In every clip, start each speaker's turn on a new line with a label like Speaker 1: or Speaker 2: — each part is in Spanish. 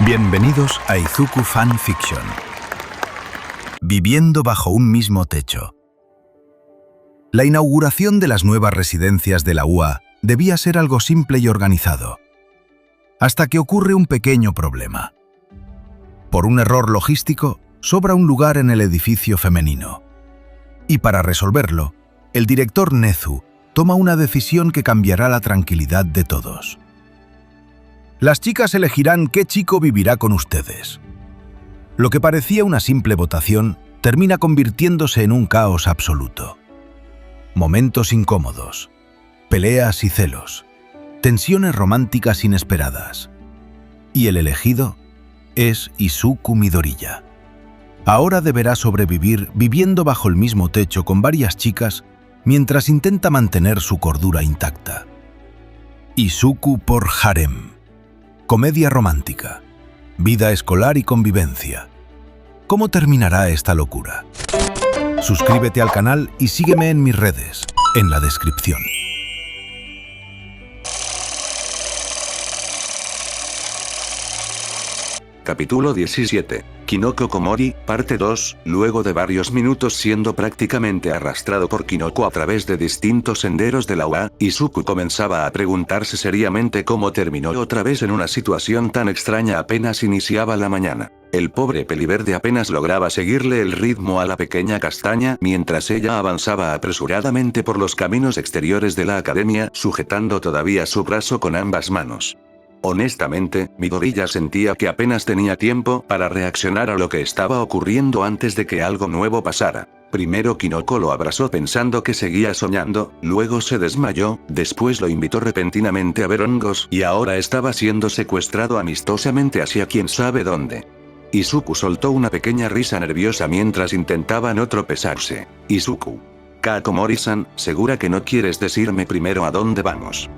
Speaker 1: Bienvenidos a Izuku Fan Fiction. Viviendo bajo un mismo techo. La inauguración de las nuevas residencias de la UA debía ser algo simple y organizado, hasta que ocurre un pequeño problema. Por un error logístico, sobra un lugar en el edificio femenino. Y para resolverlo, el director Nezu toma una decisión que cambiará la tranquilidad de todos. Las chicas elegirán qué chico vivirá con ustedes. Lo que parecía una simple votación termina convirtiéndose en un caos absoluto. Momentos incómodos, peleas y celos, tensiones románticas inesperadas. Y el elegido es Izuku Midoriya. Ahora deberá sobrevivir viviendo bajo el mismo techo con varias chicas mientras intenta mantener su cordura intacta. Izuku por Harem. Comedia romántica, vida escolar y convivencia. ¿Cómo terminará esta locura? Suscríbete al canal y sígueme en mis redes, en la descripción.
Speaker 2: Capítulo 17. Kinoko Komori, parte 2. Luego de varios minutos siendo prácticamente arrastrado por Kinoko a través de distintos senderos de la UA, Izuku comenzaba a preguntarse seriamente cómo terminó otra vez en una situación tan extraña apenas iniciaba la mañana. El pobre peliverde apenas lograba seguirle el ritmo a la pequeña castaña mientras ella avanzaba apresuradamente por los caminos exteriores de la academia, sujetando todavía su brazo con ambas manos. Honestamente, Midoriya sentía que apenas tenía tiempo para reaccionar a lo que estaba ocurriendo antes de que algo nuevo pasara. Primero Kinoko lo abrazó pensando que seguía soñando, luego se desmayó, después lo invitó repentinamente a ver hongos y ahora estaba siendo secuestrado amistosamente hacia quién sabe dónde. Izuku soltó una pequeña risa nerviosa mientras intentaba no tropezarse. Izuku. Komori-san, ¿segura que no quieres decirme primero a dónde vamos?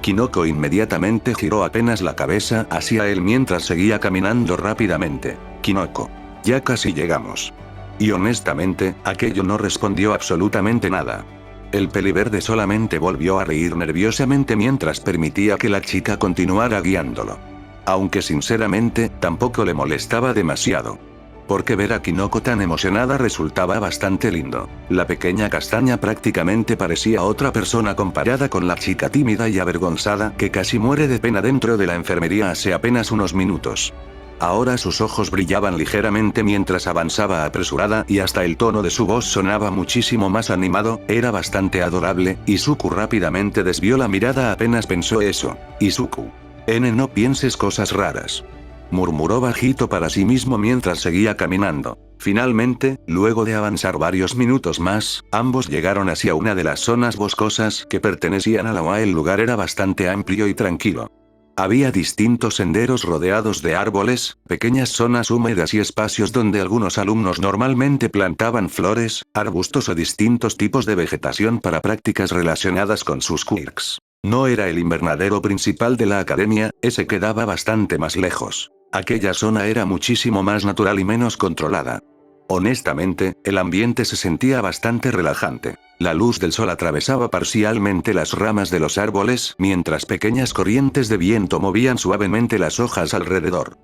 Speaker 2: Kinoko inmediatamente giró apenas la cabeza hacia él mientras seguía caminando rápidamente. Kinoko. Ya casi llegamos. Y honestamente, aquello no respondió absolutamente nada. El peliverde solamente volvió a reír nerviosamente mientras permitía que la chica continuara guiándolo. Aunque sinceramente, tampoco le molestaba demasiado. Porque ver a Kinoko tan emocionada resultaba bastante lindo. La pequeña castaña prácticamente parecía otra persona comparada con la chica tímida y avergonzada que casi muere de pena dentro de la enfermería hace apenas unos minutos. Ahora sus ojos brillaban ligeramente mientras avanzaba apresurada y hasta el tono de su voz sonaba muchísimo más animado, era bastante adorable. Izuku rápidamente desvió la mirada apenas pensó eso. Izuku. No pienses cosas raras. Murmuró bajito para sí mismo mientras seguía caminando. Finalmente, luego de avanzar varios minutos más, ambos llegaron hacia una de las zonas boscosas que pertenecían a la UA. El lugar era bastante amplio y tranquilo. Había distintos senderos rodeados de árboles, pequeñas zonas húmedas y espacios donde algunos alumnos normalmente plantaban flores, arbustos o distintos tipos de vegetación para prácticas relacionadas con sus quirks. No era el invernadero principal de la academia, ese quedaba bastante más lejos. Aquella zona era muchísimo más natural y menos controlada. Honestamente, el ambiente se sentía bastante relajante. La luz del sol atravesaba parcialmente las ramas de los árboles, mientras pequeñas corrientes de viento movían suavemente las hojas alrededor.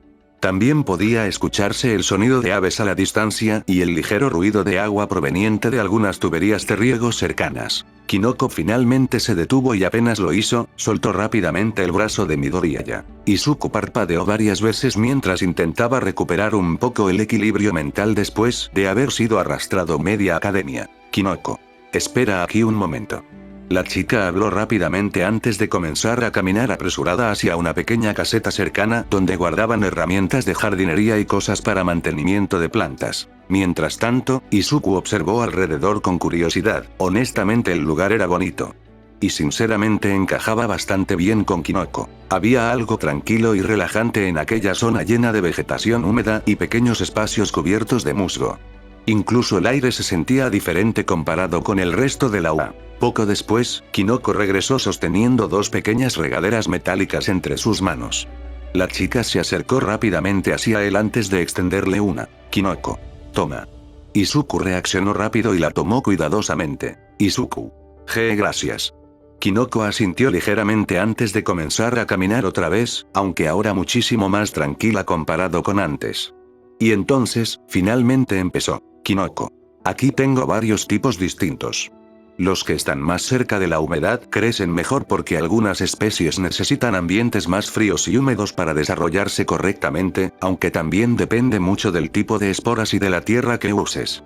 Speaker 2: También podía escucharse el sonido de aves a la distancia y el ligero ruido de agua proveniente de algunas tuberías de riego cercanas. Kinoko finalmente se detuvo y apenas lo hizo, soltó rápidamente el brazo de Midoriya. Izuku parpadeó varias veces mientras intentaba recuperar un poco el equilibrio mental después de haber sido arrastrado media academia. Kinoko. Espera aquí un momento. La chica habló rápidamente antes de comenzar a caminar apresurada hacia una pequeña caseta cercana donde guardaban herramientas de jardinería y cosas para mantenimiento de plantas. Mientras tanto, Izuku observó alrededor con curiosidad. Honestamente el lugar era bonito. Y sinceramente encajaba bastante bien con Kinoko. Había algo tranquilo y relajante en aquella zona llena de vegetación húmeda y pequeños espacios cubiertos de musgo. Incluso el aire se sentía diferente comparado con el resto de la UA. Poco después, Kinoko regresó sosteniendo dos pequeñas regaderas metálicas entre sus manos. La chica se acercó rápidamente hacia él antes de extenderle una. Kinoko. Toma. Izuku reaccionó rápido y la tomó cuidadosamente. Izuku. Gracias. Kinoko asintió ligeramente antes de comenzar a caminar otra vez, aunque ahora muchísimo más tranquila comparado con antes. Y entonces, finalmente empezó. Kinoko. Aquí tengo varios tipos distintos. Los que están más cerca de la humedad crecen mejor porque algunas especies necesitan ambientes más fríos y húmedos para desarrollarse correctamente, aunque también depende mucho del tipo de esporas y de la tierra que uses.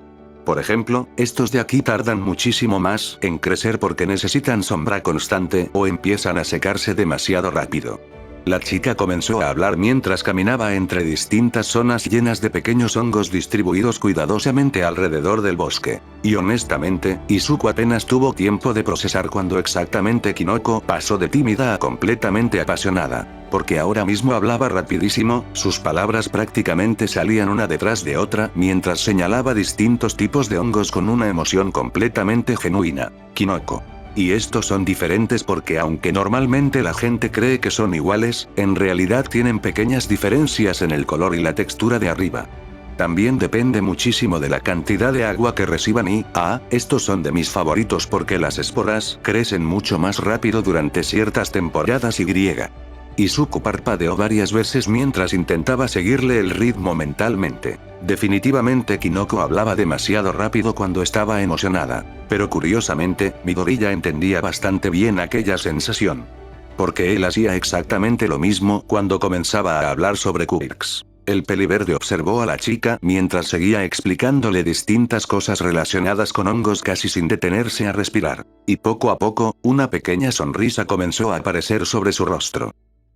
Speaker 2: Por ejemplo, estos de aquí tardan muchísimo más en crecer porque necesitan sombra constante o empiezan a secarse demasiado rápido. La chica comenzó a hablar mientras caminaba entre distintas zonas llenas de pequeños hongos distribuidos cuidadosamente alrededor del bosque. Y honestamente, Izuku apenas tuvo tiempo de procesar cuando exactamente Kinoko pasó de tímida a completamente apasionada. Porque ahora mismo hablaba rapidísimo, sus palabras prácticamente salían una detrás de otra mientras señalaba distintos tipos de hongos con una emoción completamente genuina. Kinoko. Y estos son diferentes porque aunque normalmente la gente cree que son iguales, en realidad tienen pequeñas diferencias en el color y la textura de arriba. También depende muchísimo de la cantidad de agua que reciban y, estos son de mis favoritos porque las esporas crecen mucho más rápido durante ciertas temporadas y. Izuku parpadeó varias veces mientras intentaba seguirle el ritmo mentalmente. Definitivamente Kinoko hablaba demasiado rápido cuando estaba emocionada, pero curiosamente, Midoriya entendía bastante bien aquella sensación. Porque él hacía exactamente lo mismo cuando comenzaba a hablar sobre Kubix. El peliverde observó a la chica mientras seguía explicándole distintas cosas relacionadas con hongos casi sin detenerse a respirar. Y poco a poco, una pequeña sonrisa comenzó a aparecer sobre su rostro.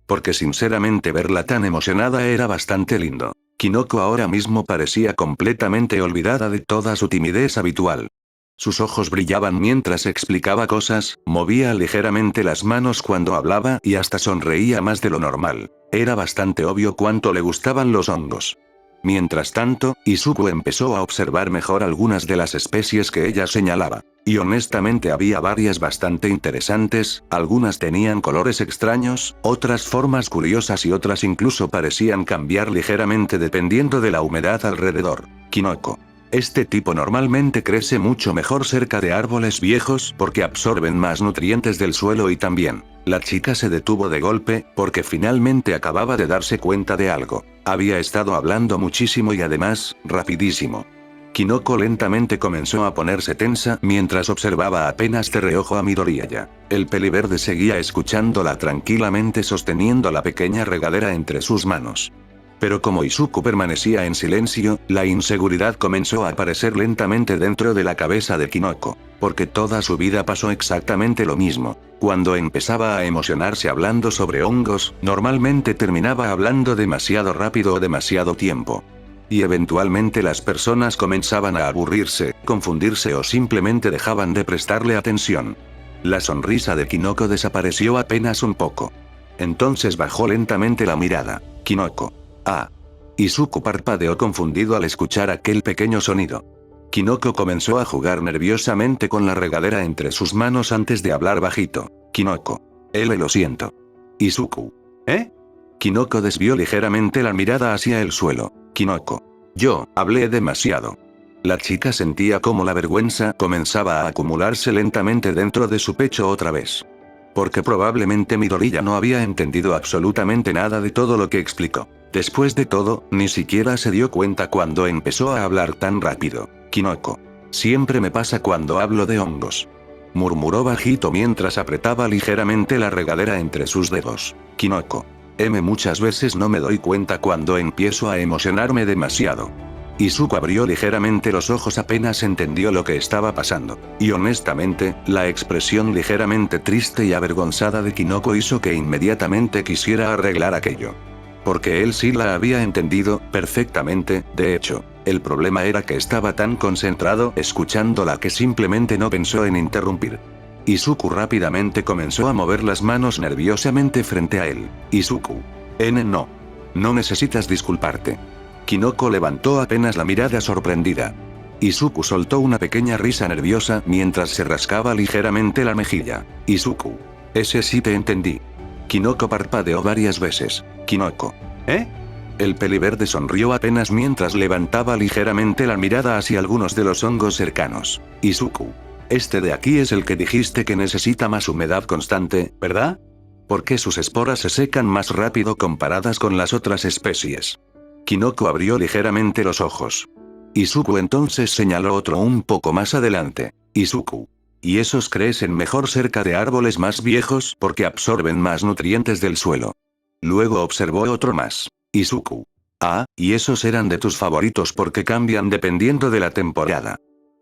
Speaker 2: Porque sinceramente verla tan emocionada era bastante lindo. Kinoko ahora mismo parecía completamente olvidada de toda su timidez habitual. Sus ojos brillaban mientras explicaba cosas, movía ligeramente las manos cuando hablaba y hasta sonreía más de lo normal. Era bastante obvio cuánto le gustaban los hongos. Mientras tanto, Izuku empezó a observar mejor algunas de las especies que ella señalaba. Y honestamente había varias bastante interesantes, algunas tenían colores extraños, otras formas curiosas y otras incluso parecían cambiar ligeramente dependiendo de la humedad alrededor. Kinoko. Este tipo normalmente crece mucho mejor cerca de árboles viejos porque absorben más nutrientes del suelo y también. La chica se detuvo de golpe, porque finalmente acababa de darse cuenta de algo. Había estado hablando muchísimo y además, rapidísimo. Kinoko lentamente comenzó a ponerse tensa mientras observaba apenas de reojo a Midoriya. El peliverde seguía escuchándola tranquilamente sosteniendo la pequeña regadera entre sus manos. Pero como Izuku permanecía en silencio, la inseguridad comenzó a aparecer lentamente dentro de la cabeza de Kinoko. Porque toda su vida pasó exactamente lo mismo. Cuando empezaba a emocionarse hablando sobre hongos, normalmente terminaba hablando demasiado rápido o demasiado tiempo. Y eventualmente las personas comenzaban a aburrirse, confundirse o simplemente dejaban de prestarle atención. La sonrisa de Kinoko desapareció apenas un poco. Entonces bajó lentamente la mirada. Kinoko. Izuku parpadeó confundido al escuchar aquel pequeño sonido. Kinoko comenzó a jugar nerviosamente con la regadera entre sus manos antes de hablar bajito. Kinoko. Lo siento. Izuku. Kinoko desvió ligeramente la mirada hacia el suelo. Kinoko. Yo hablé demasiado. La chica sentía como la vergüenza comenzaba a acumularse lentamente dentro de su pecho otra vez. Porque probablemente Midoriya no había entendido absolutamente nada de todo lo que explicó. Después de todo, ni siquiera se dio cuenta cuando empezó a hablar tan rápido. Kinoko. Siempre me pasa cuando hablo de hongos. Murmuró bajito mientras apretaba ligeramente la regadera entre sus dedos. Kinoko. Muchas veces no me doy cuenta cuando empiezo a emocionarme demasiado. Izuku abrió ligeramente los ojos apenas entendió lo que estaba pasando. Y honestamente, la expresión ligeramente triste y avergonzada de Kinoko hizo que inmediatamente quisiera arreglar aquello. Porque él sí la había entendido perfectamente, de hecho. El problema era que estaba tan concentrado escuchándola que simplemente no pensó en interrumpir. Izuku rápidamente comenzó a mover las manos nerviosamente frente a él. Izuku. No. No necesitas disculparte. Kinoko levantó apenas la mirada sorprendida. Izuku soltó una pequeña risa nerviosa mientras se rascaba ligeramente la mejilla. Izuku. Ese sí te entendí. Kinoko parpadeó varias veces. Kinoko. El peliverde sonrió apenas mientras levantaba ligeramente la mirada hacia algunos de los hongos cercanos. Izuku. Este de aquí es el que dijiste que necesita más humedad constante, ¿verdad? ¿Por qué sus esporas se secan más rápido comparadas con las otras especies? Kinoko abrió ligeramente los ojos. Izuku entonces señaló otro un poco más adelante. Izuku. ¿Y esos crecen mejor cerca de árboles más viejos porque absorben más nutrientes del suelo? Luego observó otro más. Izuku. Ah, y esos eran de tus favoritos porque cambian dependiendo de la temporada.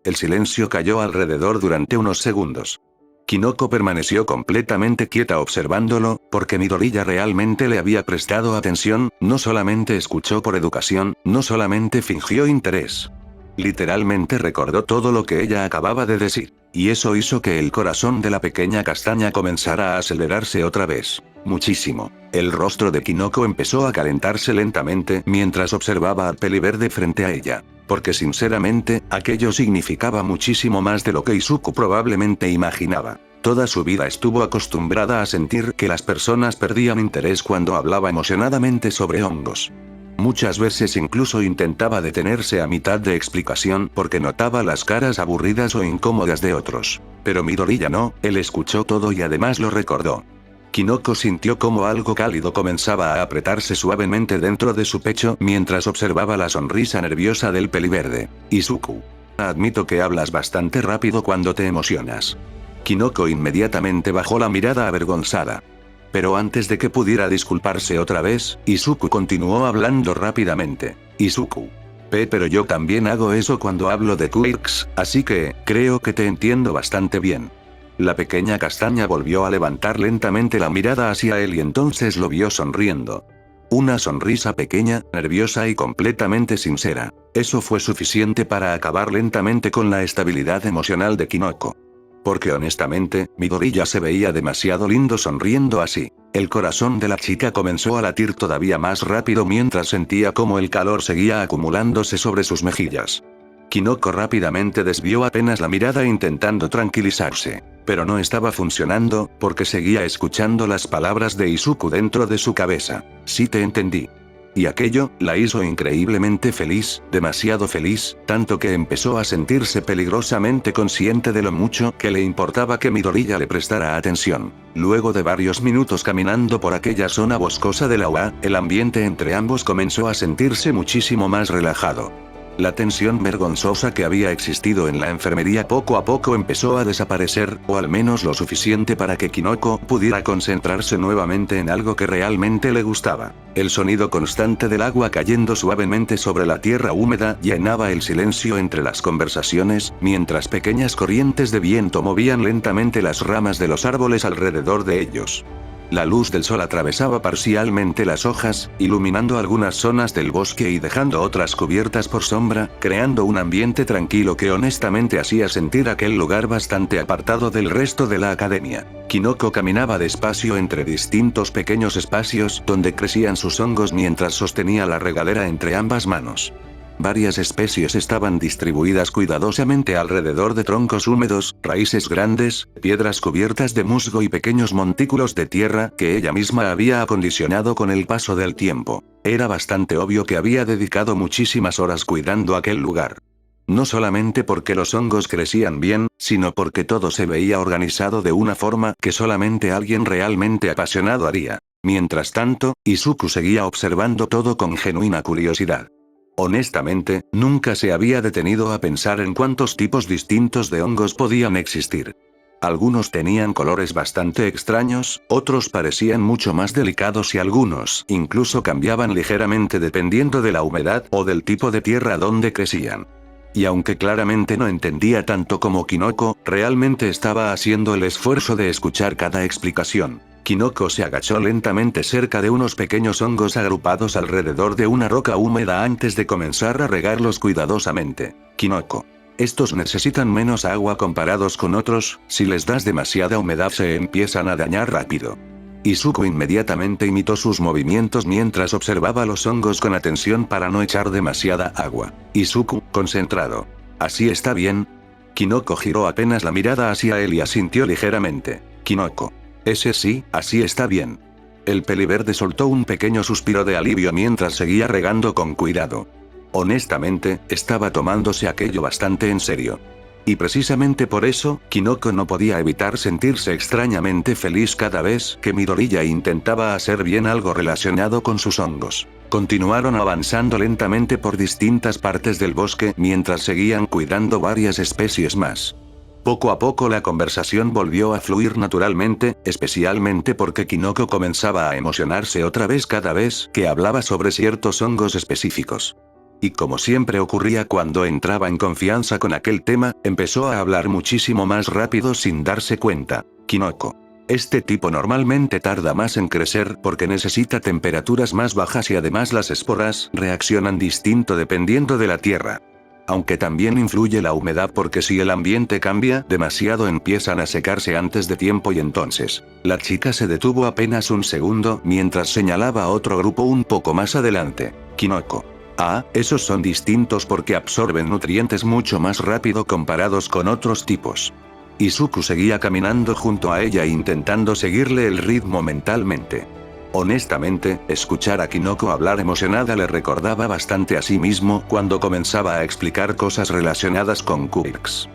Speaker 2: El silencio cayó alrededor durante unos segundos. Kinoko permaneció completamente quieta observándolo, porque Midoriya realmente le había prestado atención, no solamente escuchó por educación, no solamente fingió interés. Literalmente recordó todo lo que ella acababa de decir, y eso hizo que el corazón de la pequeña castaña comenzara a acelerarse otra vez. Muchísimo. El rostro de Kinoko empezó a calentarse lentamente mientras observaba a Peliverde frente a ella. Porque sinceramente, aquello significaba muchísimo más de lo que Izuku probablemente imaginaba. Toda su vida estuvo acostumbrada a sentir que las personas perdían interés cuando hablaba emocionadamente sobre hongos. Muchas veces incluso intentaba detenerse a mitad de explicación porque notaba las caras aburridas o incómodas de otros. Pero Midoriya no, él escuchó todo y además lo recordó. Kinoko sintió como algo cálido comenzaba a apretarse suavemente dentro de su pecho mientras observaba la sonrisa nerviosa del peliverde. Izuku. Admito que hablas bastante rápido cuando te emocionas. Kinoko inmediatamente bajó la mirada avergonzada. Pero antes de que pudiera disculparse otra vez, Izuku continuó hablando rápidamente. Izuku. Pero yo también hago eso cuando hablo de quirks, así que, creo que te entiendo bastante bien. La pequeña castaña volvió a levantar lentamente la mirada hacia él y entonces lo vio sonriendo. Una sonrisa pequeña, nerviosa y completamente sincera. Eso fue suficiente para acabar lentamente con la estabilidad emocional de Kinoko. Porque honestamente, Midoriya se veía demasiado lindo sonriendo así. El corazón de la chica comenzó a latir todavía más rápido mientras sentía cómo el calor seguía acumulándose sobre sus mejillas. Kinoko rápidamente desvió apenas la mirada intentando tranquilizarse. Pero no estaba funcionando, porque seguía escuchando las palabras de Izuku dentro de su cabeza. Sí te entendí. Y aquello, la hizo increíblemente feliz, demasiado feliz, tanto que empezó a sentirse peligrosamente consciente de lo mucho que le importaba que Midoriya le prestara atención. Luego de varios minutos caminando por aquella zona boscosa de la UA, el ambiente entre ambos comenzó a sentirse muchísimo más relajado. La tensión vergonzosa que había existido en la enfermería poco a poco empezó a desaparecer, o al menos lo suficiente para que Kinoko pudiera concentrarse nuevamente en algo que realmente le gustaba. El sonido constante del agua cayendo suavemente sobre la tierra húmeda llenaba el silencio entre las conversaciones, mientras pequeñas corrientes de viento movían lentamente las ramas de los árboles alrededor de ellos. La luz del sol atravesaba parcialmente las hojas, iluminando algunas zonas del bosque y dejando otras cubiertas por sombra, creando un ambiente tranquilo que honestamente hacía sentir aquel lugar bastante apartado del resto de la academia. Kinoko caminaba despacio entre distintos pequeños espacios donde crecían sus hongos mientras sostenía la regadera entre ambas manos. Varias especies estaban distribuidas cuidadosamente alrededor de troncos húmedos, raíces grandes, piedras cubiertas de musgo y pequeños montículos de tierra que ella misma había acondicionado con el paso del tiempo. Era bastante obvio que había dedicado muchísimas horas cuidando aquel lugar. No solamente porque los hongos crecían bien, sino porque todo se veía organizado de una forma que solamente alguien realmente apasionado haría. Mientras tanto, Izuku seguía observando todo con genuina curiosidad. Honestamente, nunca se había detenido a pensar en cuántos tipos distintos de hongos podían existir. Algunos tenían colores bastante extraños, otros parecían mucho más delicados y algunos incluso cambiaban ligeramente dependiendo de la humedad o del tipo de tierra donde crecían. Y aunque claramente no entendía tanto como Kinoko, realmente estaba haciendo el esfuerzo de escuchar cada explicación. Kinoko se agachó lentamente cerca de unos pequeños hongos agrupados alrededor de una roca húmeda antes de comenzar a regarlos cuidadosamente. Kinoko. Estos necesitan menos agua comparados con otros, si les das demasiada humedad se empiezan a dañar rápido. Izuku inmediatamente imitó sus movimientos mientras observaba los hongos con atención para no echar demasiada agua. Izuku, concentrado. ¿Así está bien? Kinoko giró apenas la mirada hacia él y asintió ligeramente. Kinoko. Ese sí, así está bien. El peliverde soltó un pequeño suspiro de alivio mientras seguía regando con cuidado. Honestamente, estaba tomándose aquello bastante en serio. Y precisamente por eso, Kinoko no podía evitar sentirse extrañamente feliz cada vez que Midoriya intentaba hacer bien algo relacionado con sus hongos. Continuaron avanzando lentamente por distintas partes del bosque mientras seguían cuidando varias especies más. Poco a poco la conversación volvió a fluir naturalmente, especialmente porque Kinoko comenzaba a emocionarse otra vez cada vez que hablaba sobre ciertos hongos específicos. Y como siempre ocurría cuando entraba en confianza con aquel tema, empezó a hablar muchísimo más rápido sin darse cuenta. Kinoko. Este tipo normalmente tarda más en crecer porque necesita temperaturas más bajas y además las esporas reaccionan distinto dependiendo de la tierra. Aunque también influye la humedad porque si el ambiente cambia demasiado empiezan a secarse antes de tiempo y entonces. La chica se detuvo apenas un segundo mientras señalaba a otro grupo un poco más adelante. Kinoko. Ah, esos son distintos porque absorben nutrientes mucho más rápido comparados con otros tipos. Izuku seguía caminando junto a ella intentando seguirle el ritmo mentalmente. Honestamente, escuchar a Kinoko hablar emocionada le recordaba bastante a sí mismo cuando comenzaba a explicar cosas relacionadas con Quirks.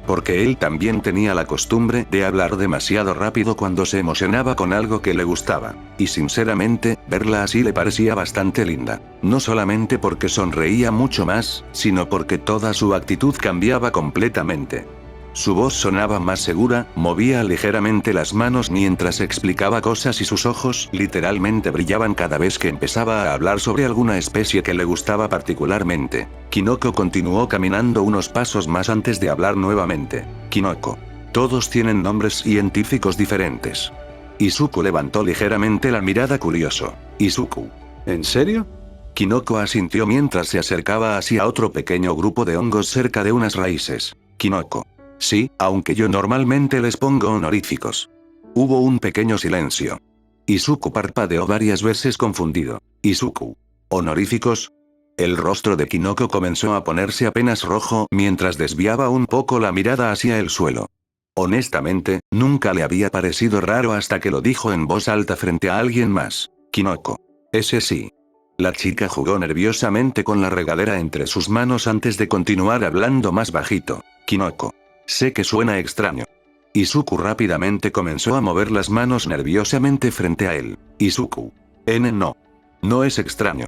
Speaker 2: Porque él también tenía la costumbre de hablar demasiado rápido cuando se emocionaba con algo que le gustaba, y sinceramente, verla así le parecía bastante linda. No solamente porque sonreía mucho más, sino porque toda su actitud cambiaba completamente. Su voz sonaba más segura, movía ligeramente las manos mientras explicaba cosas y sus ojos literalmente brillaban cada vez que empezaba a hablar sobre alguna especie que le gustaba particularmente. Kinoko continuó caminando unos pasos más antes de hablar nuevamente. Kinoko. Todos tienen nombres científicos diferentes. Izuku levantó ligeramente la mirada curioso. Izuku. ¿En serio? Kinoko asintió mientras se acercaba hacia otro pequeño grupo de hongos cerca de unas raíces. Kinoko. Sí, aunque yo normalmente les pongo honoríficos. Hubo un pequeño silencio. Izuku parpadeó varias veces confundido. Izuku. ¿Honoríficos? El rostro de Kinoko comenzó a ponerse apenas rojo mientras desviaba un poco la mirada hacia el suelo. Honestamente, nunca le había parecido raro hasta que lo dijo en voz alta frente a alguien más. Kinoko. Ese sí. La chica jugó nerviosamente con la regadera entre sus manos antes de continuar hablando más bajito. Kinoko. Sé que suena extraño. Izuku rápidamente comenzó a mover las manos nerviosamente frente a él. Izuku. No. No es extraño.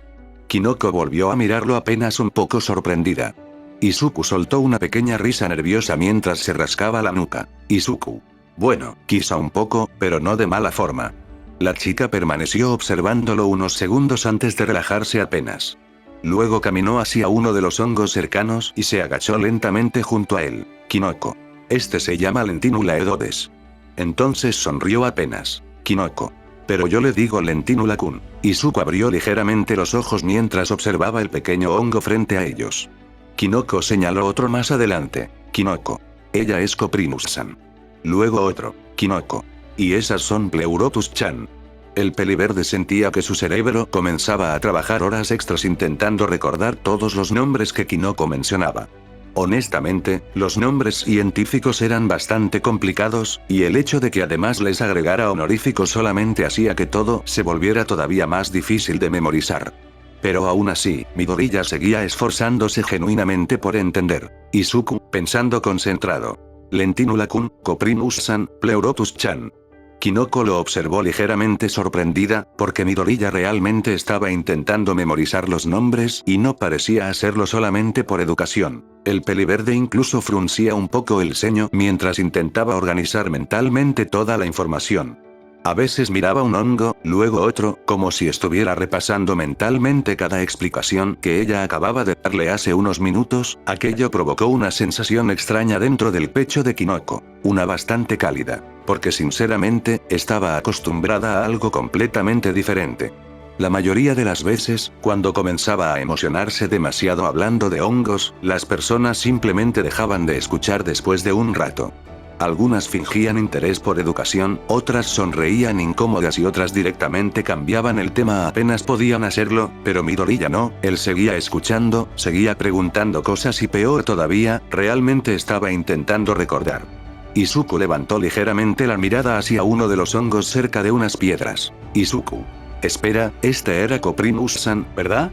Speaker 2: Kinoko volvió a mirarlo apenas un poco sorprendida. Izuku soltó una pequeña risa nerviosa mientras se rascaba la nuca. Izuku. Bueno, quizá un poco, pero no de mala forma. La chica permaneció observándolo unos segundos antes de relajarse apenas. Luego caminó hacia uno de los hongos cercanos y se agachó lentamente junto a él. Kinoko. Este se llama Lentinula edodes. Entonces sonrió apenas. Kinoko. Pero yo le digo Lentinula-kun. Izuku abrió ligeramente los ojos mientras observaba el pequeño hongo frente a ellos. Kinoko señaló otro más adelante. Kinoko. Ella es Coprinus-san. Luego otro. Kinoko. Y esas son Pleurotus-chan. El peliverde sentía que su cerebro comenzaba a trabajar horas extras intentando recordar todos los nombres que Kinoko mencionaba. Honestamente, los nombres científicos eran bastante complicados, y el hecho de que además les agregara honoríficos solamente hacía que todo se volviera todavía más difícil de memorizar. Pero aún así, Midoriya seguía esforzándose genuinamente por entender. Izuku, pensando concentrado. Lentinula-kun, Coprinus-san, Pleurotus-chan. Kinoko lo observó ligeramente sorprendida, porque Midoriya realmente estaba intentando memorizar los nombres y no parecía hacerlo solamente por educación. El peliverde incluso fruncía un poco el ceño mientras intentaba organizar mentalmente toda la información. A veces miraba un hongo, luego otro, como si estuviera repasando mentalmente cada explicación que ella acababa de darle hace unos minutos. Aquello provocó una sensación extraña dentro del pecho de Kinoko, una bastante cálida, porque sinceramente, estaba acostumbrada a algo completamente diferente. La mayoría de las veces, cuando comenzaba a emocionarse demasiado hablando de hongos, las personas simplemente dejaban de escuchar después de un rato. Algunas fingían interés por educación, otras sonreían incómodas y otras directamente cambiaban el tema apenas podían hacerlo, pero Midoriya no, él seguía escuchando, seguía preguntando cosas y peor todavía, realmente estaba intentando recordar. Izuku levantó ligeramente la mirada hacia uno de los hongos cerca de unas piedras. Izuku. Espera, este era Coprinus-san, ¿verdad?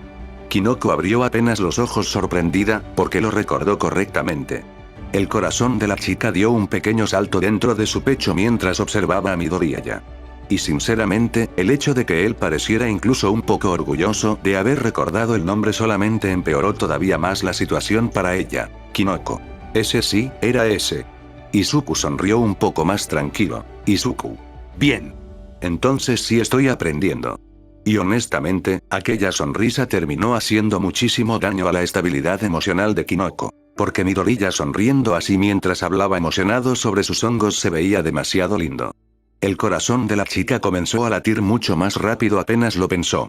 Speaker 2: Kinoko abrió apenas los ojos sorprendida, porque lo recordó correctamente. El corazón de la chica dio un pequeño salto dentro de su pecho mientras observaba a Midoriya. Y sinceramente, el hecho de que él pareciera incluso un poco orgulloso de haber recordado el nombre solamente empeoró todavía más la situación para ella. Kinoko. Ese sí, era ese. Izuku sonrió un poco más tranquilo. Izuku. Bien. Entonces sí estoy aprendiendo. Y honestamente, aquella sonrisa terminó haciendo muchísimo daño a la estabilidad emocional de Kinoko. Porque Midoriya sonriendo así mientras hablaba emocionado sobre sus hongos se veía demasiado lindo. El corazón de la chica comenzó a latir mucho más rápido apenas lo pensó.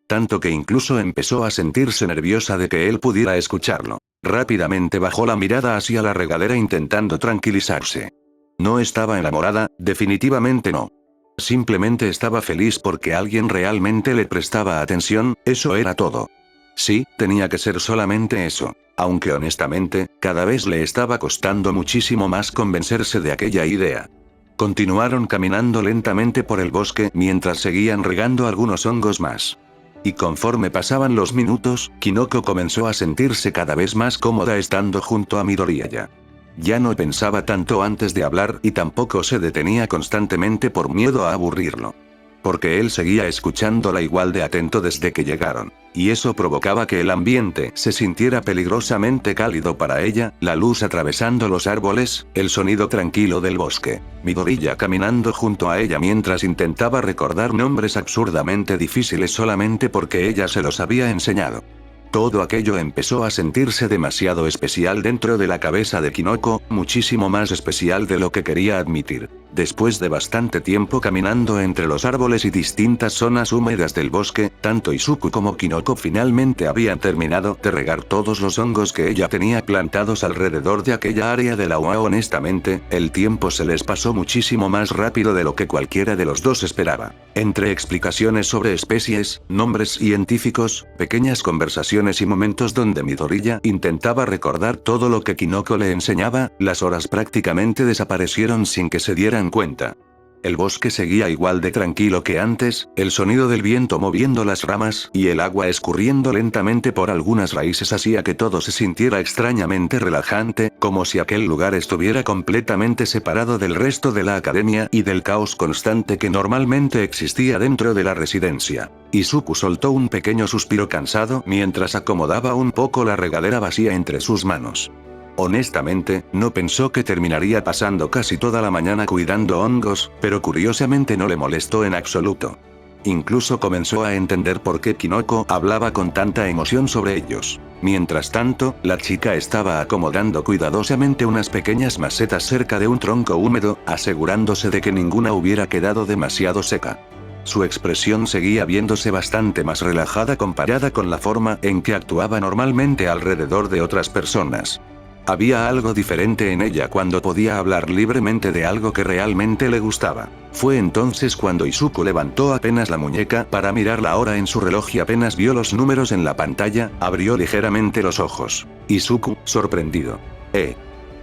Speaker 2: Tanto que incluso empezó a sentirse nerviosa de que él pudiera escucharlo. Rápidamente bajó la mirada hacia la regadera intentando tranquilizarse. No estaba enamorada, definitivamente no. Simplemente estaba feliz porque alguien realmente le prestaba atención, eso era todo. Sí, tenía que ser solamente eso. Aunque honestamente, cada vez le estaba costando muchísimo más convencerse de aquella idea. Continuaron caminando lentamente por el bosque mientras seguían regando algunos hongos más. Y conforme pasaban los minutos, Kinoko comenzó a sentirse cada vez más cómoda estando junto a Midoriya. Ya no pensaba tanto antes de hablar y tampoco se detenía constantemente por miedo a aburrirlo. Porque él seguía escuchándola igual de atento desde que llegaron. Y eso provocaba que el ambiente se sintiera peligrosamente cálido para ella, la luz atravesando los árboles, el sonido tranquilo del bosque. Midoriya caminando junto a ella mientras intentaba recordar nombres absurdamente difíciles solamente porque ella se los había enseñado. Todo aquello empezó a sentirse demasiado especial dentro de la cabeza de Kinoko, muchísimo más especial de lo que quería admitir. Después de bastante tiempo caminando entre los árboles y distintas zonas húmedas del bosque, tanto Izuku como Kinoko finalmente habían terminado de regar todos los hongos que ella tenía plantados alrededor de aquella área de la UA. Honestamente, el tiempo se les pasó muchísimo más rápido de lo que cualquiera de los dos esperaba. Entre explicaciones sobre especies, nombres científicos, pequeñas conversaciones y momentos donde Midoriya intentaba recordar todo lo que Kinoko le enseñaba, las horas prácticamente desaparecieron sin que se dieran cuenta. El bosque seguía igual de tranquilo que antes, el sonido del viento moviendo las ramas y el agua escurriendo lentamente por algunas raíces hacía que todo se sintiera extrañamente relajante, como si aquel lugar estuviera completamente separado del resto de la academia y del caos constante que normalmente existía dentro de la residencia. Izuku soltó un pequeño suspiro cansado mientras acomodaba un poco la regadera vacía entre sus manos. Honestamente, no pensó que terminaría pasando casi toda la mañana cuidando hongos, pero curiosamente no le molestó en absoluto. Incluso comenzó a entender por qué Kinoko hablaba con tanta emoción sobre ellos. Mientras tanto, la chica estaba acomodando cuidadosamente unas pequeñas macetas cerca de un tronco húmedo, asegurándose de que ninguna hubiera quedado demasiado seca. Su expresión seguía viéndose bastante más relajada comparada con la forma en que actuaba normalmente alrededor de otras personas. Había algo diferente en ella cuando podía hablar libremente de algo que realmente le gustaba. Fue entonces cuando Izuku levantó apenas la muñeca para mirar la hora en su reloj y apenas vio los números en la pantalla, abrió ligeramente los ojos. Izuku, sorprendido.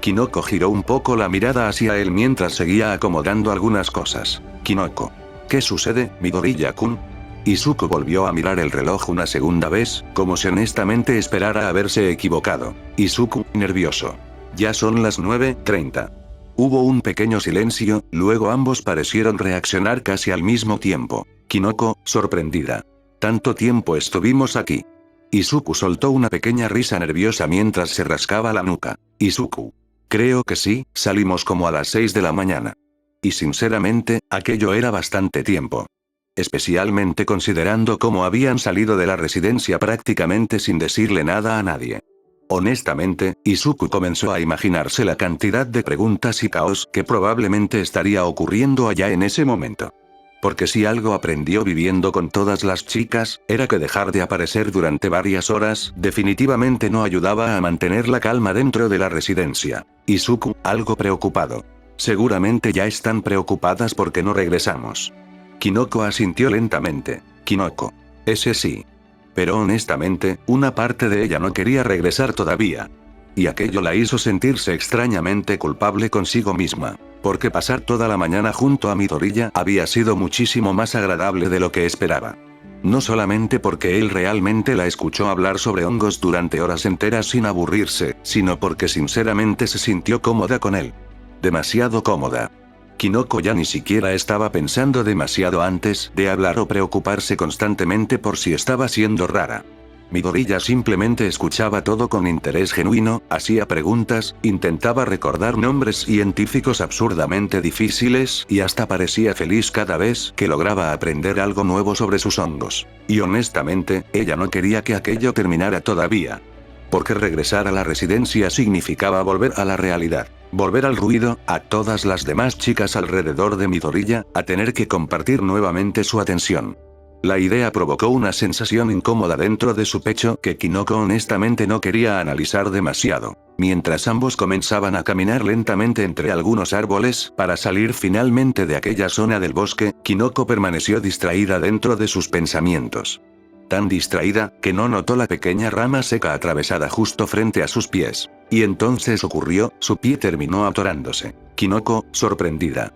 Speaker 2: Kinoko giró un poco la mirada hacia él mientras seguía acomodando algunas cosas. Kinoko. ¿Qué sucede, Midoriya-kun? Izuku volvió a mirar el reloj una segunda vez, como si honestamente esperara haberse equivocado. Izuku, nervioso. Ya son las 9:30. Hubo un pequeño silencio, luego ambos parecieron reaccionar casi al mismo tiempo. Kinoko, sorprendida. ¿Tanto tiempo estuvimos aquí? Izuku soltó una pequeña risa nerviosa mientras se rascaba la nuca. Izuku. Creo que sí, salimos como a las 6 de la mañana. Y sinceramente, aquello era bastante tiempo. Especialmente considerando cómo habían salido de la residencia prácticamente sin decirle nada a nadie. Honestamente, Izuku comenzó a imaginarse la cantidad de preguntas y caos que probablemente estaría ocurriendo allá en ese momento. Porque si algo aprendió viviendo con todas las chicas, era que dejar de aparecer durante varias horas definitivamente no ayudaba a mantener la calma dentro de la residencia. Izuku, algo preocupado. Seguramente ya están preocupadas porque no regresamos. Kinoko asintió lentamente. Kinoko. Ese sí. Pero honestamente, una parte de ella no quería regresar todavía. Y aquello la hizo sentirse extrañamente culpable consigo misma. Porque pasar toda la mañana junto a Midoriya había sido muchísimo más agradable de lo que esperaba. No solamente porque él realmente la escuchó hablar sobre hongos durante horas enteras sin aburrirse, sino porque sinceramente se sintió cómoda con él. Demasiado cómoda. Kinoko ya ni siquiera estaba pensando demasiado antes de hablar o preocuparse constantemente por si estaba siendo rara. Midoriya simplemente escuchaba todo con interés genuino, hacía preguntas, intentaba recordar nombres científicos absurdamente difíciles y hasta parecía feliz cada vez que lograba aprender algo nuevo sobre sus hongos. Y honestamente, ella no quería que aquello terminara todavía. Porque regresar a la residencia significaba volver a la realidad, volver al ruido, a todas las demás chicas alrededor de Midoriya, a tener que compartir nuevamente su atención. La idea provocó una sensación incómoda dentro de su pecho que Kinoko honestamente no quería analizar demasiado. Mientras ambos comenzaban a caminar lentamente entre algunos árboles para salir finalmente de aquella zona del bosque, Kinoko permaneció distraída dentro de sus pensamientos. Tan distraída, que no notó la pequeña rama seca atravesada justo frente a sus pies. Y entonces ocurrió, su pie terminó atorándose. Kinoko, sorprendida.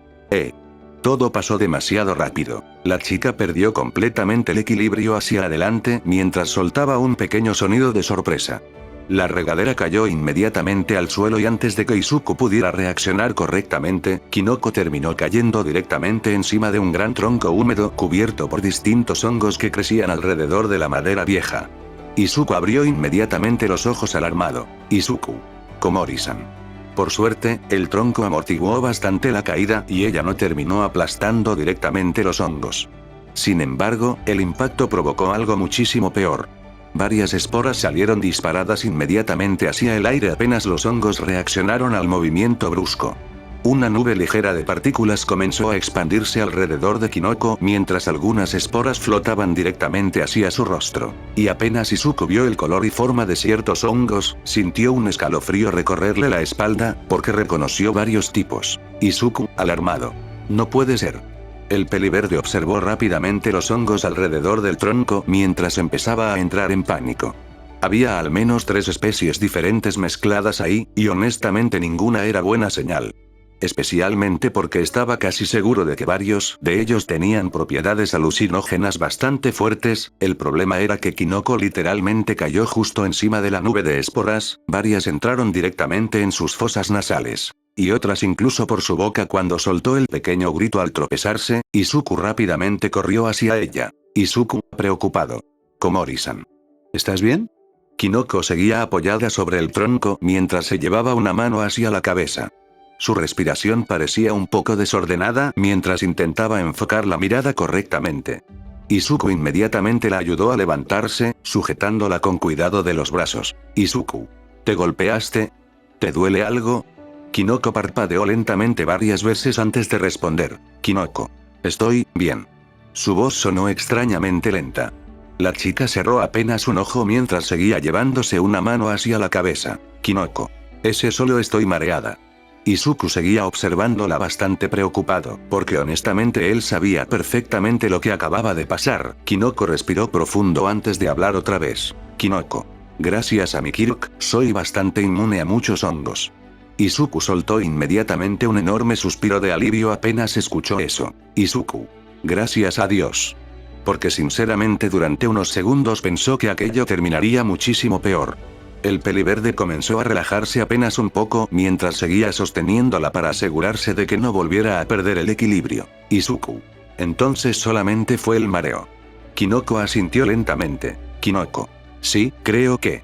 Speaker 2: Todo pasó demasiado rápido. La chica perdió completamente el equilibrio hacia adelante mientras soltaba un pequeño sonido de sorpresa. La regadera cayó inmediatamente al suelo y antes de que Izuku pudiera reaccionar correctamente, Kinoko terminó cayendo directamente encima de un gran tronco húmedo cubierto por distintos hongos que crecían alrededor de la madera vieja. Izuku abrió inmediatamente los ojos alarmado. Izuku. Komori-san. Por suerte, el tronco amortiguó bastante la caída y ella no terminó aplastando directamente los hongos. Sin embargo, el impacto provocó algo muchísimo peor. Varias esporas salieron disparadas inmediatamente hacia el aire apenas los hongos reaccionaron al movimiento brusco. Una nube ligera de partículas comenzó a expandirse alrededor de Kinoko mientras algunas esporas flotaban directamente hacia su rostro. Y apenas Izuku vio el color y forma de ciertos hongos, sintió un escalofrío recorrerle la espalda, porque reconoció varios tipos. Izuku, alarmado. No puede ser. El peliverde observó rápidamente los hongos alrededor del tronco mientras empezaba a entrar en pánico. Había al menos 3 especies diferentes mezcladas ahí, y honestamente ninguna era buena señal. Especialmente porque estaba casi seguro de que varios de ellos tenían propiedades alucinógenas bastante fuertes. El problema era que Kinoko literalmente cayó justo encima de la nube de esporas, varias entraron directamente en sus fosas nasales. Y otras incluso por su boca cuando soltó el pequeño grito al tropezarse. Izuku rápidamente corrió hacia ella. Izuku, preocupado. Komori-san. ¿Estás bien? Kinoko seguía apoyada sobre el tronco mientras se llevaba una mano hacia la cabeza. Su respiración parecía un poco desordenada mientras intentaba enfocar la mirada correctamente. Izuku inmediatamente la ayudó a levantarse, sujetándola con cuidado de los brazos. Izuku. ¿Te golpeaste? ¿Te duele algo? Kinoko parpadeó lentamente varias veces antes de responder. Kinoko. Estoy bien. Su voz sonó extrañamente lenta. La chica cerró apenas un ojo mientras seguía llevándose una mano hacia la cabeza. Kinoko. Ese solo estoy mareada. Izuku seguía observándola bastante preocupado, porque honestamente él sabía perfectamente lo que acababa de pasar. Kinoko respiró profundo antes de hablar otra vez. Kinoko. Gracias a mi Kiruk, soy bastante inmune a muchos hongos. Izuku soltó inmediatamente un enorme suspiro de alivio apenas escuchó eso. Izuku. Gracias a Dios. Porque sinceramente durante unos segundos pensó que aquello terminaría muchísimo peor. El peliverde comenzó a relajarse apenas un poco mientras seguía sosteniéndola para asegurarse de que no volviera a perder el equilibrio. Izuku. Entonces solamente fue el mareo. Kinoko asintió lentamente. Kinoko. Sí, creo que.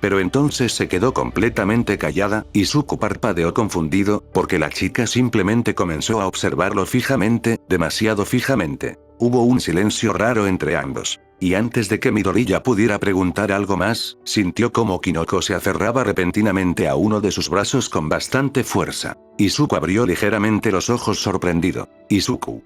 Speaker 2: Pero entonces se quedó completamente callada. Izuku parpadeó confundido, porque la chica simplemente comenzó a observarlo fijamente, demasiado fijamente. Hubo un silencio raro entre ambos. Y antes de que Midoriya pudiera preguntar algo más, sintió como Kinoko se aferraba repentinamente a uno de sus brazos con bastante fuerza. Izuku abrió ligeramente los ojos sorprendido. Izuku.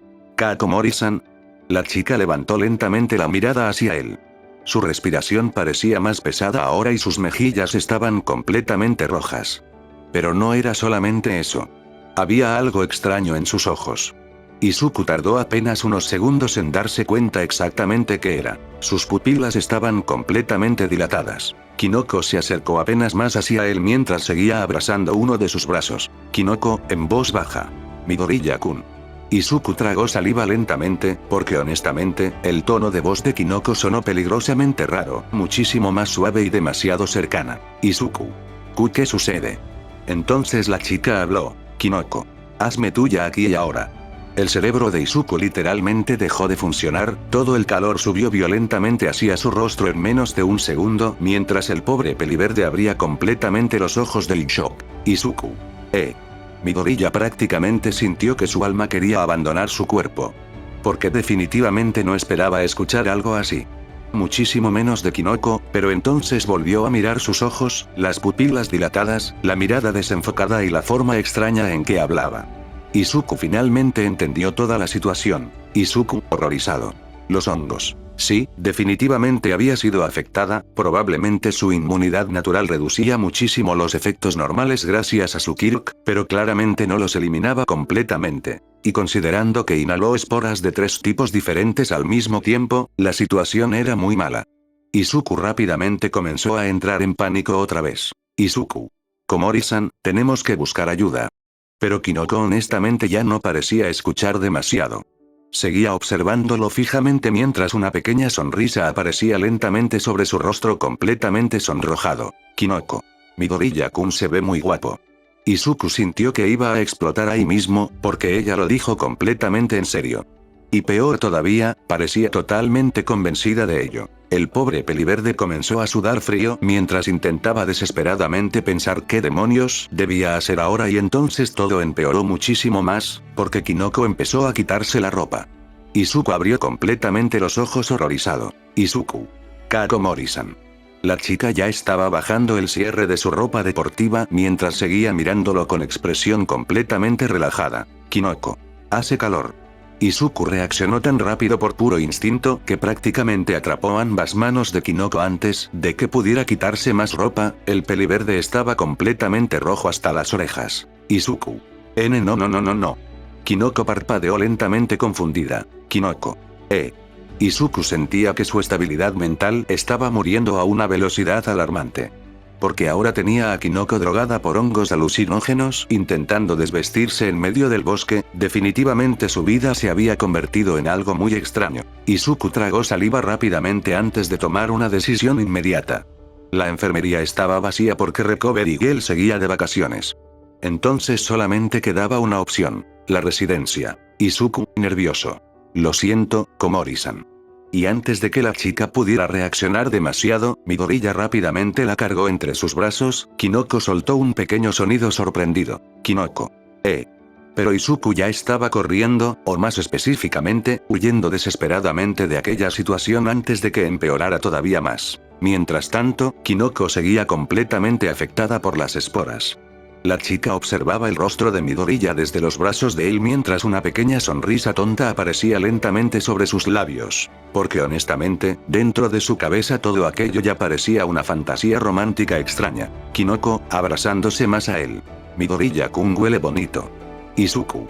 Speaker 2: Komori-san. La chica levantó lentamente la mirada hacia él. Su respiración parecía más pesada ahora y sus mejillas estaban completamente rojas. Pero no era solamente eso. Había algo extraño en sus ojos. Izuku tardó apenas unos segundos en darse cuenta exactamente qué era. Sus pupilas estaban completamente dilatadas. Kinoko se acercó apenas más hacia él mientras seguía abrazando uno de sus brazos. Kinoko, en voz baja. Midoriya-kun. Izuku tragó saliva lentamente, porque honestamente, el tono de voz de Kinoko sonó peligrosamente raro, muchísimo más suave y demasiado cercana. Izuku. ¿Qué sucede? Entonces la chica habló. Kinoko. Hazme tuya aquí y ahora. El cerebro de Izuku literalmente dejó de funcionar, todo el calor subió violentamente hacia su rostro en menos de un segundo, mientras el pobre peliverde abría completamente los ojos del shock. Izuku. Midoriya prácticamente sintió que su alma quería abandonar su cuerpo. Porque definitivamente no esperaba escuchar algo así. Muchísimo menos de Kinoko, pero entonces volvió a mirar sus ojos, las pupilas dilatadas, la mirada desenfocada y la forma extraña en que hablaba. Izuku finalmente entendió toda la situación. Izuku, horrorizado. Los hongos. Sí, definitivamente había sido afectada, probablemente su inmunidad natural reducía muchísimo los efectos normales gracias a su Kirk, pero claramente no los eliminaba completamente. Y considerando que inhaló esporas de 3 tipos diferentes al mismo tiempo, la situación era muy mala. Izuku rápidamente comenzó a entrar en pánico otra vez. Izuku. Komori-san, tenemos que buscar ayuda. Pero Kinoko honestamente ya no parecía escuchar demasiado. Seguía observándolo fijamente mientras una pequeña sonrisa aparecía lentamente sobre su rostro completamente sonrojado. Kinoko. Midoriya-kun se ve muy guapo. Izuku sintió que iba a explotar ahí mismo, porque ella lo dijo completamente en serio. Y peor todavía, parecía totalmente convencida de ello. El pobre peliverde comenzó a sudar frío mientras intentaba desesperadamente pensar qué demonios debía hacer ahora y entonces todo empeoró muchísimo más, porque Kinoko empezó a quitarse la ropa. Izuku abrió completamente los ojos horrorizado. Izuku. Komori-san. La chica ya estaba bajando el cierre de su ropa deportiva mientras seguía mirándolo con expresión completamente relajada. Kinoko. Hace calor. Izuku reaccionó tan rápido por puro instinto que prácticamente atrapó ambas manos de Kinoko antes de que pudiera quitarse más ropa. El peliverde estaba completamente rojo hasta las orejas. Izuku. No. Kinoko parpadeó lentamente confundida. Kinoko. Izuku sentía que su estabilidad mental estaba muriendo a una velocidad alarmante. Porque ahora tenía a Kinoko drogada por hongos alucinógenos intentando desvestirse en medio del bosque, definitivamente su vida se había convertido en algo muy extraño. Izuku tragó saliva rápidamente antes de tomar una decisión inmediata. La enfermería estaba vacía porque Recovery Girl seguía de vacaciones. Entonces solamente quedaba una opción, la residencia. Izuku, nervioso. Lo siento, Komori-san. Y antes de que la chica pudiera reaccionar demasiado, Midoriya rápidamente la cargó entre sus brazos. Kinoko soltó un pequeño sonido sorprendido. Kinoko. Pero Izuku ya estaba corriendo, o más específicamente, huyendo desesperadamente de aquella situación antes de que empeorara todavía más. Mientras tanto, Kinoko seguía completamente afectada por las esporas. La chica observaba el rostro de Midoriya desde los brazos de él mientras una pequeña sonrisa tonta aparecía lentamente sobre sus labios. Porque honestamente, dentro de su cabeza todo aquello ya parecía una fantasía romántica extraña. Kinoko, abrazándose más a él. Midoriya-kun huele bonito. Izuku.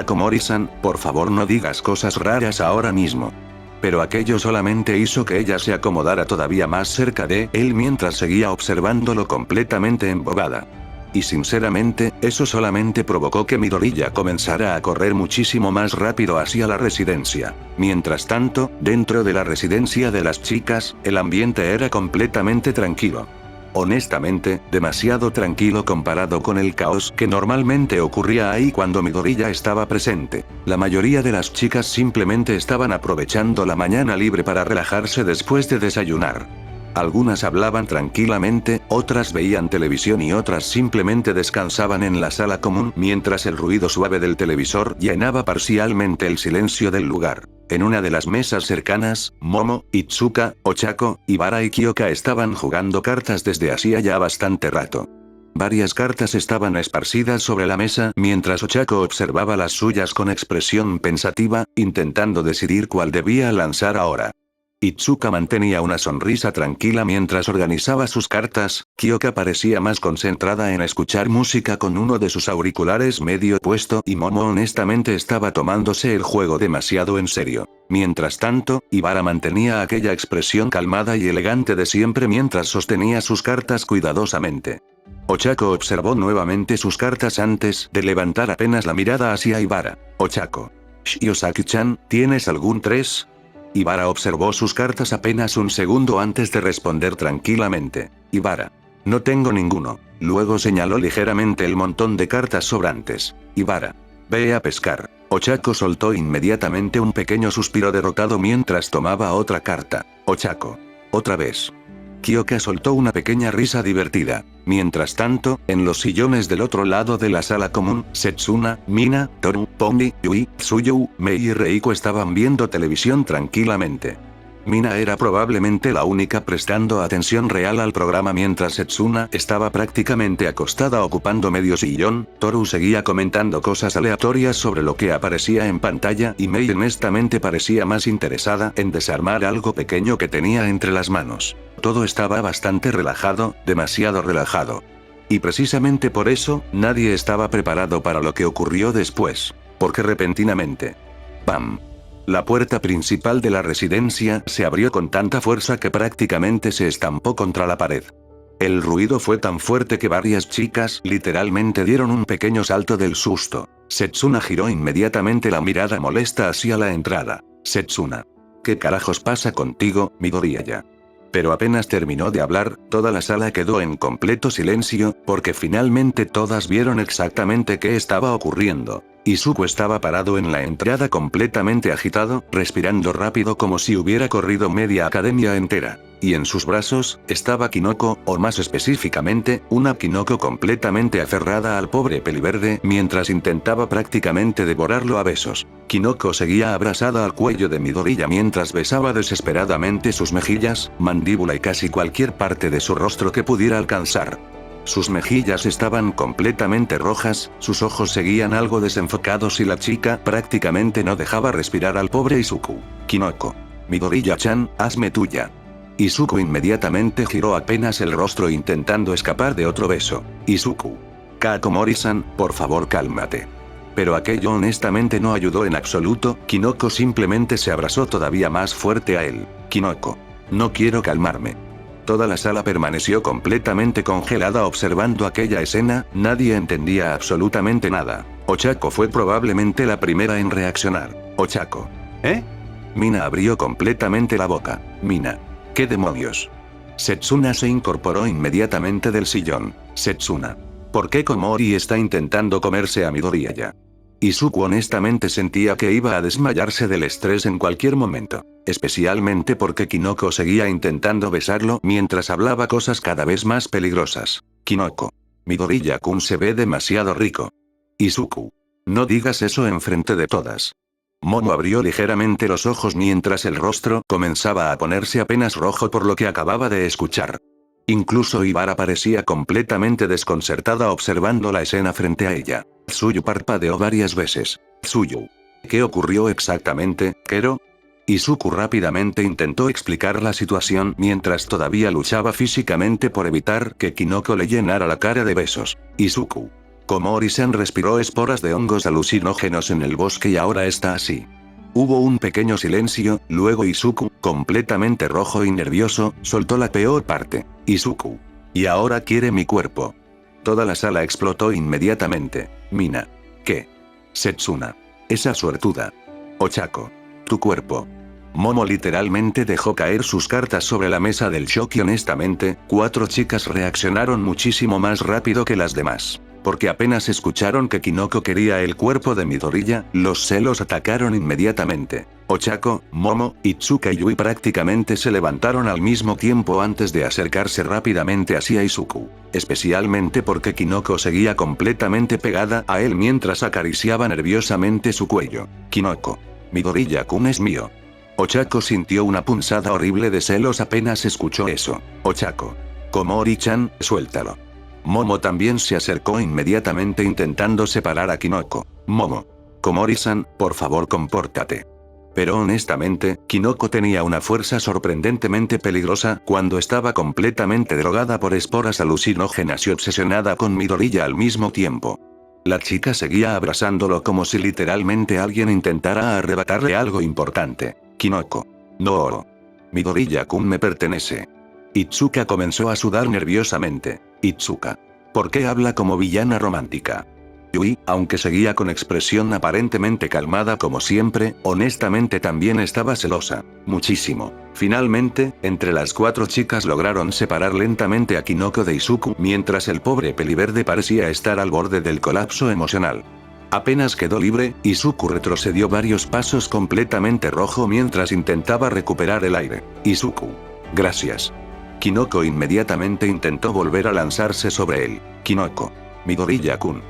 Speaker 2: Komori-san, por favor no digas cosas raras ahora mismo. Pero aquello solamente hizo que ella se acomodara todavía más cerca de él mientras seguía observándolo completamente embobada. Y sinceramente, eso solamente provocó que Midoriya comenzara a correr muchísimo más rápido hacia la residencia. Mientras tanto, dentro de la residencia de las chicas, el ambiente era completamente tranquilo. Honestamente, demasiado tranquilo comparado con el caos que normalmente ocurría ahí cuando Midoriya estaba presente. La mayoría de las chicas simplemente estaban aprovechando la mañana libre para relajarse después de desayunar. Algunas hablaban tranquilamente, otras veían televisión y otras simplemente descansaban en la sala común mientras el ruido suave del televisor llenaba parcialmente el silencio del lugar. En una de las mesas cercanas, Momo, Itsuka, Ochako, Ibara y Kyoka estaban jugando cartas desde hacía ya bastante rato. Varias cartas estaban esparcidas sobre la mesa mientras Ochako observaba las suyas con expresión pensativa, intentando decidir cuál debía lanzar ahora. Itsuka mantenía una sonrisa tranquila mientras organizaba sus cartas. Kyoka parecía más concentrada en escuchar música con uno de sus auriculares medio puesto y Momo honestamente estaba tomándose el juego demasiado en serio. Mientras tanto, Ibara mantenía aquella expresión calmada y elegante de siempre mientras sostenía sus cartas cuidadosamente. Ochako observó nuevamente sus cartas antes de levantar apenas la mirada hacia Ibara. Ochako. Shiosaki-chan, ¿tienes algún 3? Ibara observó sus cartas apenas un segundo antes de responder tranquilamente. Ibara. No tengo ninguno. Luego señaló ligeramente el montón de cartas sobrantes. Ibara. Ve a pescar. Ochako soltó inmediatamente un pequeño suspiro derrotado mientras tomaba otra carta. Ochako. Otra vez. Kyoka soltó una pequeña risa divertida. Mientras tanto, en los sillones del otro lado de la sala común, Setsuna, Mina, Toru, Pony, Yui, Tsuyou, Mei y Reiko estaban viendo televisión tranquilamente. Mina era probablemente la única prestando atención real al programa mientras Setsuna estaba prácticamente acostada ocupando medio sillón, Toru seguía comentando cosas aleatorias sobre lo que aparecía en pantalla y Mei honestamente parecía más interesada en desarmar algo pequeño que tenía entre las manos. Todo estaba bastante relajado, demasiado relajado. Y precisamente por eso, nadie estaba preparado para lo que ocurrió después. Porque repentinamente... ¡Pam! La puerta principal de la residencia se abrió con tanta fuerza que prácticamente se estampó contra la pared. El ruido fue tan fuerte que varias chicas literalmente dieron un pequeño salto del susto. Setsuna giró inmediatamente la mirada molesta hacia la entrada. Setsuna. ¿Qué carajos pasa contigo, Midoriya? Pero apenas terminó de hablar, toda la sala quedó en completo silencio, porque finalmente todas vieron exactamente qué estaba ocurriendo. Izuku estaba parado en la entrada completamente agitado, respirando rápido como si hubiera corrido media academia entera. Y en sus brazos, estaba Kinoko, o más específicamente, una Kinoko completamente aferrada al pobre peliverde mientras intentaba prácticamente devorarlo a besos. Kinoko seguía abrazada al cuello de Midoriya mientras besaba desesperadamente sus mejillas, mandíbula y casi cualquier parte de su rostro que pudiera alcanzar. Sus mejillas estaban completamente rojas, sus ojos seguían algo desenfocados y la chica prácticamente no dejaba respirar al pobre Izuku. Kinoko. Midoriya-chan, hazme tuya. Izuku inmediatamente giró apenas el rostro intentando escapar de otro beso. Izuku. Kakomori-san, por favor cálmate. Pero aquello honestamente no ayudó en absoluto, Kinoko simplemente se abrazó todavía más fuerte a él. Kinoko. No quiero calmarme. Toda la sala permaneció completamente congelada observando aquella escena, nadie entendía absolutamente nada. Ochako fue probablemente la primera en reaccionar. Ochako. ¿Eh? Mina abrió completamente la boca. Mina. ¿Qué demonios? Setsuna se incorporó inmediatamente del sillón. Setsuna. ¿Por qué Komori está intentando comerse a Midoriya? Izuku honestamente sentía que iba a desmayarse del estrés en cualquier momento. Especialmente porque Kinoko seguía intentando besarlo mientras hablaba cosas cada vez más peligrosas. Kinoko. Midoriya-kun se ve demasiado rico. Izuku. No digas eso enfrente de todas. Momo abrió ligeramente los ojos mientras el rostro comenzaba a ponerse apenas rojo por lo que acababa de escuchar. Incluso Ibara parecía completamente desconcertada observando la escena frente a ella. Tsuyu parpadeó varias veces. Tsuyu. ¿Qué ocurrió exactamente, Kero? Izuku rápidamente intentó explicar la situación mientras todavía luchaba físicamente por evitar que Kinoko le llenara la cara de besos. Izuku. Komori-san respiró esporas de hongos alucinógenos en el bosque y ahora está así. Hubo un pequeño silencio, luego Izuku, completamente rojo y nervioso, soltó la peor parte. Izuku. Y ahora quiere mi cuerpo. Toda la sala explotó inmediatamente. Mina. ¿Qué? Setsuna. Esa suertuda. Ochako. Tu cuerpo. Momo literalmente dejó caer sus cartas sobre la mesa del shock y honestamente, 4 chicas reaccionaron muchísimo más rápido que las demás. Porque apenas escucharon que Kinoko quería el cuerpo de Midoriya, los celos atacaron inmediatamente. Ochako, Momo, Itsuka y Yui prácticamente se levantaron al mismo tiempo antes de acercarse rápidamente hacia Izuku. Especialmente porque Kinoko seguía completamente pegada a él mientras acariciaba nerviosamente su cuello. Kinoko. Midoriya-kun es mío. Ochako sintió una punzada horrible de celos apenas escuchó eso. Ochako. Komori-chan, suéltalo. Momo también se acercó inmediatamente intentando separar a Kinoko. Momo. Komori-san, por favor compórtate. Pero honestamente, Kinoko tenía una fuerza sorprendentemente peligrosa cuando estaba completamente drogada por esporas alucinógenas y obsesionada con Midoriya al mismo tiempo. La chica seguía abrazándolo como si literalmente alguien intentara arrebatarle algo importante. Kinoko. No. Midoriya-kun me pertenece. Itsuka comenzó a sudar nerviosamente. Itsuka. ¿Por qué habla como villana romántica? Yui, aunque seguía con expresión aparentemente calmada como siempre, honestamente también estaba celosa. Muchísimo. Finalmente, entre las 4 chicas lograron separar lentamente a Kinoko de Izuku mientras el pobre peliverde parecía estar al borde del colapso emocional. Apenas quedó libre, Izuku retrocedió varios pasos completamente rojo mientras intentaba recuperar el aire. Izuku. Gracias. Kinoko inmediatamente intentó volver a lanzarse sobre él. Kinoko. Midoriya-kun.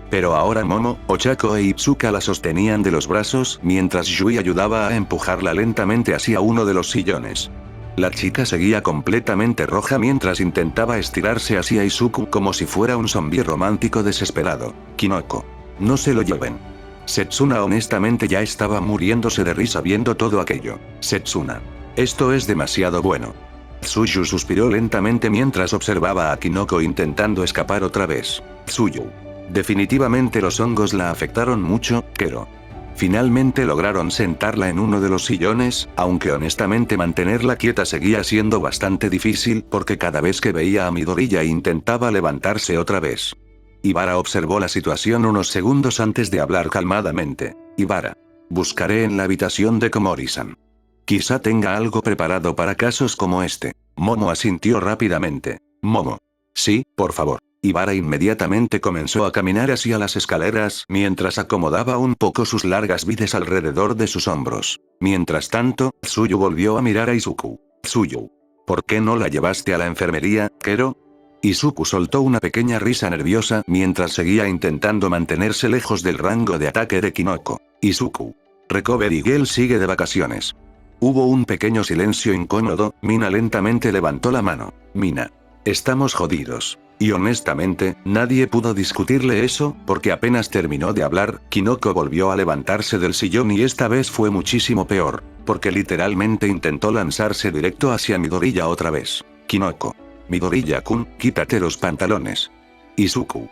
Speaker 2: Pero ahora Momo, Ochako e Itsuka la sostenían de los brazos mientras Yui ayudaba a empujarla lentamente hacia uno de los sillones. La chica seguía completamente roja mientras intentaba estirarse hacia Izuku como si fuera un zombi romántico desesperado. Kinoko. No se lo lleven. Setsuna honestamente ya estaba muriéndose de risa viendo todo aquello. Setsuna. Esto es demasiado bueno. Tsuyu suspiró lentamente mientras observaba a Kinoko intentando escapar otra vez. Tsuyu. Definitivamente los hongos la afectaron mucho, pero finalmente lograron sentarla en uno de los sillones, aunque honestamente mantenerla quieta seguía siendo bastante difícil porque cada vez que veía a Midoriya intentaba levantarse otra vez. Ibara observó la situación unos segundos antes de hablar calmadamente. Ibara. Buscaré en la habitación de Komori-san. Quizá tenga algo preparado para casos como este. Momo asintió rápidamente. Momo. Sí, por favor. Ibara inmediatamente comenzó a caminar hacia las escaleras mientras acomodaba un poco sus largas vides alrededor de sus hombros. Mientras tanto, Tsuyu volvió a mirar a Izuku. Tsuyu. ¿Por qué no la llevaste a la enfermería, Kero? Izuku soltó una pequeña risa nerviosa mientras seguía intentando mantenerse lejos del rango de ataque de Kinoko. Izuku. Recovery Girl sigue de vacaciones. Hubo un pequeño silencio incómodo, Mina lentamente levantó la mano. Mina. Estamos jodidos. Y honestamente, nadie pudo discutirle eso, porque apenas terminó de hablar, Kinoko volvió a levantarse del sillón y esta vez fue muchísimo peor, porque literalmente intentó lanzarse directo hacia Midoriya otra vez. Kinoko. Midoriya-kun, quítate los pantalones. Izuku.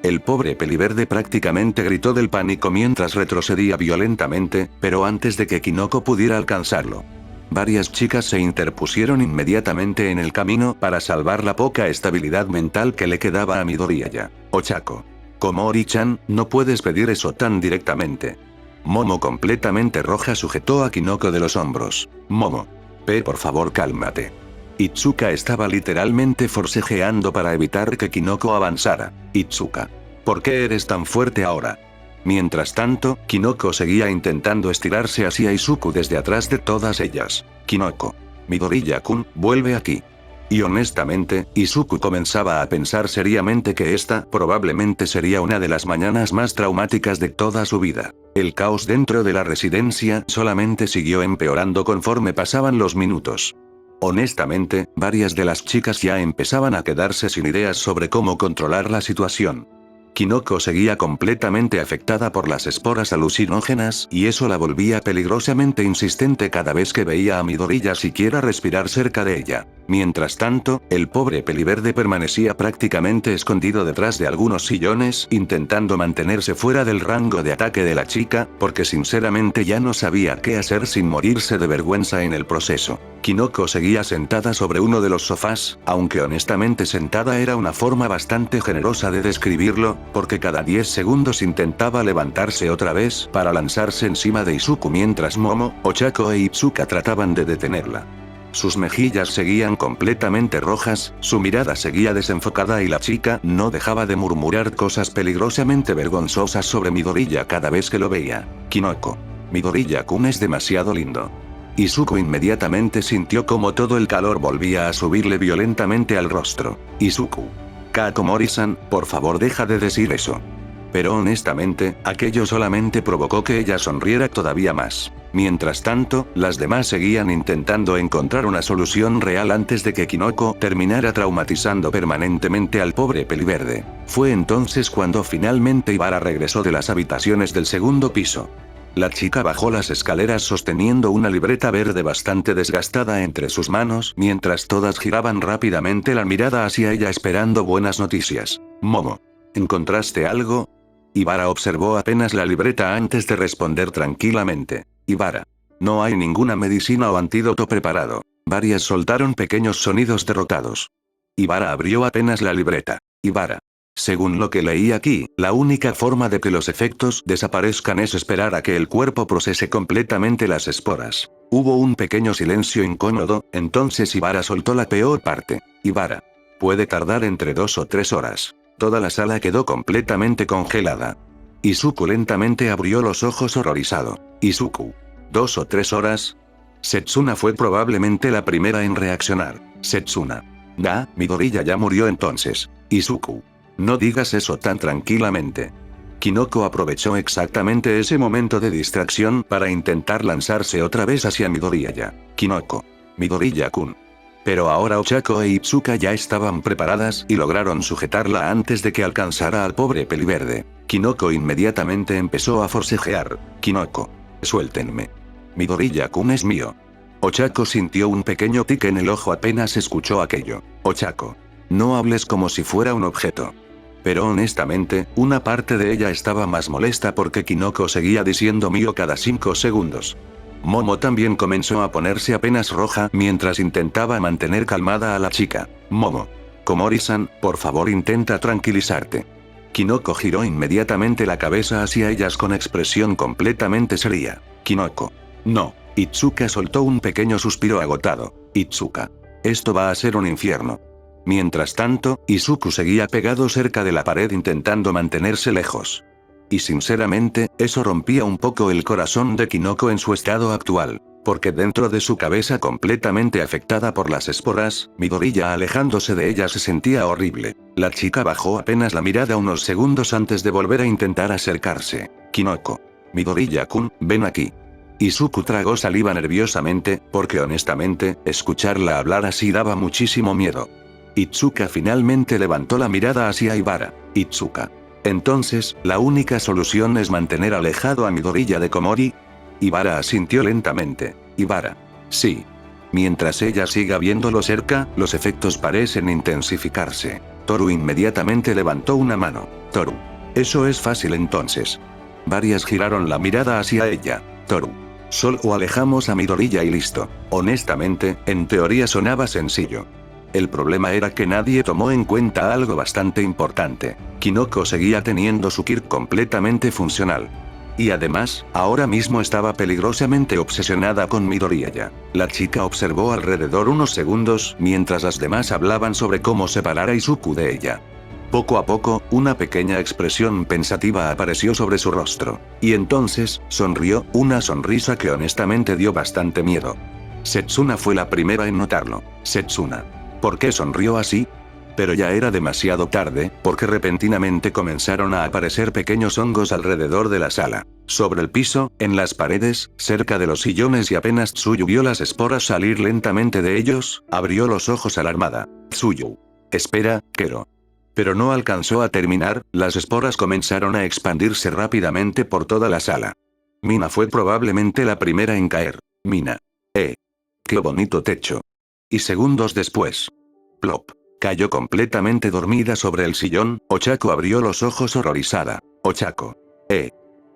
Speaker 2: El pobre peliverde prácticamente gritó del pánico mientras retrocedía violentamente, pero antes de que Kinoko pudiera alcanzarlo. Varias chicas se interpusieron inmediatamente en el camino para salvar la poca estabilidad mental que le quedaba a Midoriya. Ochako. Komori-chan, no puedes pedir eso tan directamente. Momo completamente roja sujetó a Kinoko de los hombros. Momo. Por favor cálmate. Itsuka estaba literalmente forcejeando para evitar que Kinoko avanzara. Itsuka. ¿Por qué eres tan fuerte ahora? Mientras tanto, Kinoko seguía intentando estirarse hacia Izuku desde atrás de todas ellas. Kinoko. Midoriya-kun, vuelve aquí. Y honestamente, Izuku comenzaba a pensar seriamente que esta probablemente sería una de las mañanas más traumáticas de toda su vida. El caos dentro de la residencia solamente siguió empeorando conforme pasaban los minutos. Honestamente, varias de las chicas ya empezaban a quedarse sin ideas sobre cómo controlar la situación. Kinoko seguía completamente afectada por las esporas alucinógenas y eso la volvía peligrosamente insistente cada vez que veía a Midoriya siquiera respirar cerca de ella. Mientras tanto, el pobre peliverde permanecía prácticamente escondido detrás de algunos sillones intentando mantenerse fuera del rango de ataque de la chica, porque sinceramente ya no sabía qué hacer sin morirse de vergüenza en el proceso. Kinoko seguía sentada sobre uno de los sofás, aunque honestamente sentada era una forma bastante generosa de describirlo, porque cada 10 segundos intentaba levantarse otra vez para lanzarse encima de Izuku mientras Momo, Ochako e Itsuka trataban de detenerla. Sus mejillas seguían completamente rojas, su mirada seguía desenfocada y la chica no dejaba de murmurar cosas peligrosamente vergonzosas sobre Midoriya cada vez que lo veía. Kinoko. Midoriya-kun es demasiado lindo. Izuku inmediatamente sintió como todo el calor volvía a subirle violentamente al rostro. Izuku. Komori-san, por favor deja de decir eso. Pero honestamente, aquello solamente provocó que ella sonriera todavía más. Mientras tanto, las demás seguían intentando encontrar una solución real antes de que Kinoko terminara traumatizando permanentemente al pobre peliverde. Fue entonces cuando finalmente Ibara regresó de las habitaciones del segundo piso. La chica bajó las escaleras sosteniendo una libreta verde bastante desgastada entre sus manos mientras todas giraban rápidamente la mirada hacia ella esperando buenas noticias. Momo. ¿Encontraste algo? Ibara observó apenas la libreta antes de responder tranquilamente. Ibara. No hay ninguna medicina o antídoto preparado. Varias soltaron pequeños sonidos derrotados. Ibara abrió apenas la libreta. Ibara. Según lo que leí aquí, la única forma de que los efectos desaparezcan es esperar a que el cuerpo procese completamente las esporas. Hubo un pequeño silencio incómodo, entonces Ibara soltó la peor parte. Ibara. Puede tardar entre 2 o 3 horas. Toda la sala quedó completamente congelada. Izuku lentamente abrió los ojos horrorizado. Izuku. 2 o 3 horas. Setsuna fue probablemente la primera en reaccionar. Setsuna. Midoriya ya murió entonces. Izuku. No digas eso tan tranquilamente. Kinoko aprovechó exactamente ese momento de distracción para intentar lanzarse otra vez hacia Midoriya. Kinoko. Midoriya-kun. Pero ahora Ochako e Itsuka ya estaban preparadas y lograron sujetarla antes de que alcanzara al pobre peliverde. Kinoko inmediatamente empezó a forcejear. Kinoko. Suéltenme. Midoriya-kun es mío. Ochako sintió un pequeño tic en el ojo apenas escuchó aquello. Ochako. No hables como si fuera un objeto. Pero honestamente, una parte de ella estaba más molesta porque Kinoko seguía diciendo mío cada 5 segundos. Momo también comenzó a ponerse apenas roja mientras intentaba mantener calmada a la chica. Momo. Komori-san, por favor intenta tranquilizarte. Kinoko giró inmediatamente la cabeza hacia ellas con expresión completamente seria. Kinoko. No. Itsuka soltó un pequeño suspiro agotado. Itsuka. Esto va a ser un infierno. Mientras tanto, Izuku seguía pegado cerca de la pared intentando mantenerse lejos. Y sinceramente, eso rompía un poco el corazón de Kinoko en su estado actual, porque dentro de su cabeza completamente afectada por las esporas, Midoriya alejándose de ella se sentía horrible. La chica bajó apenas la mirada unos segundos antes de volver a intentar acercarse. Kinoko. Midoriya-kun, ven aquí. Izuku tragó saliva nerviosamente, porque honestamente, escucharla hablar así daba muchísimo miedo. Itsuka finalmente levantó la mirada hacia Ibara. Itsuka. Entonces, la única solución es mantener alejado a Midoriya de Komori. Ibara asintió lentamente. Ibara. Sí. Mientras ella siga viéndolo cerca, los efectos parecen intensificarse. Toru inmediatamente levantó una mano. Toru. Eso es fácil entonces. Varias giraron la mirada hacia ella. Toru. Solo alejamos a Midoriya y listo. Honestamente, en teoría sonaba sencillo. El problema era que nadie tomó en cuenta algo bastante importante. Kinoko seguía teniendo su Kirk completamente funcional. Y además, ahora mismo estaba peligrosamente obsesionada con Midoriya. La chica observó alrededor unos segundos mientras las demás hablaban sobre cómo separar a Izuku de ella. Poco a poco, una pequeña expresión pensativa apareció sobre su rostro. Y entonces, sonrió, una sonrisa que honestamente dio bastante miedo. Setsuna fue la primera en notarlo. Setsuna. ¿Por qué sonrió así? Pero ya era demasiado tarde, porque repentinamente comenzaron a aparecer pequeños hongos alrededor de la sala. Sobre el piso, en las paredes, cerca de los sillones y apenas Tsuyu vio las esporas salir lentamente de ellos, abrió los ojos alarmada. Tsuyu. Espera, Kero. Pero no alcanzó a terminar, las esporas comenzaron a expandirse rápidamente por toda la sala. Mina fue probablemente la primera en caer. Mina. ¡Qué bonito techo! Y segundos después. Plop. Cayó completamente dormida sobre el sillón, Ochako abrió los ojos horrorizada. Ochako.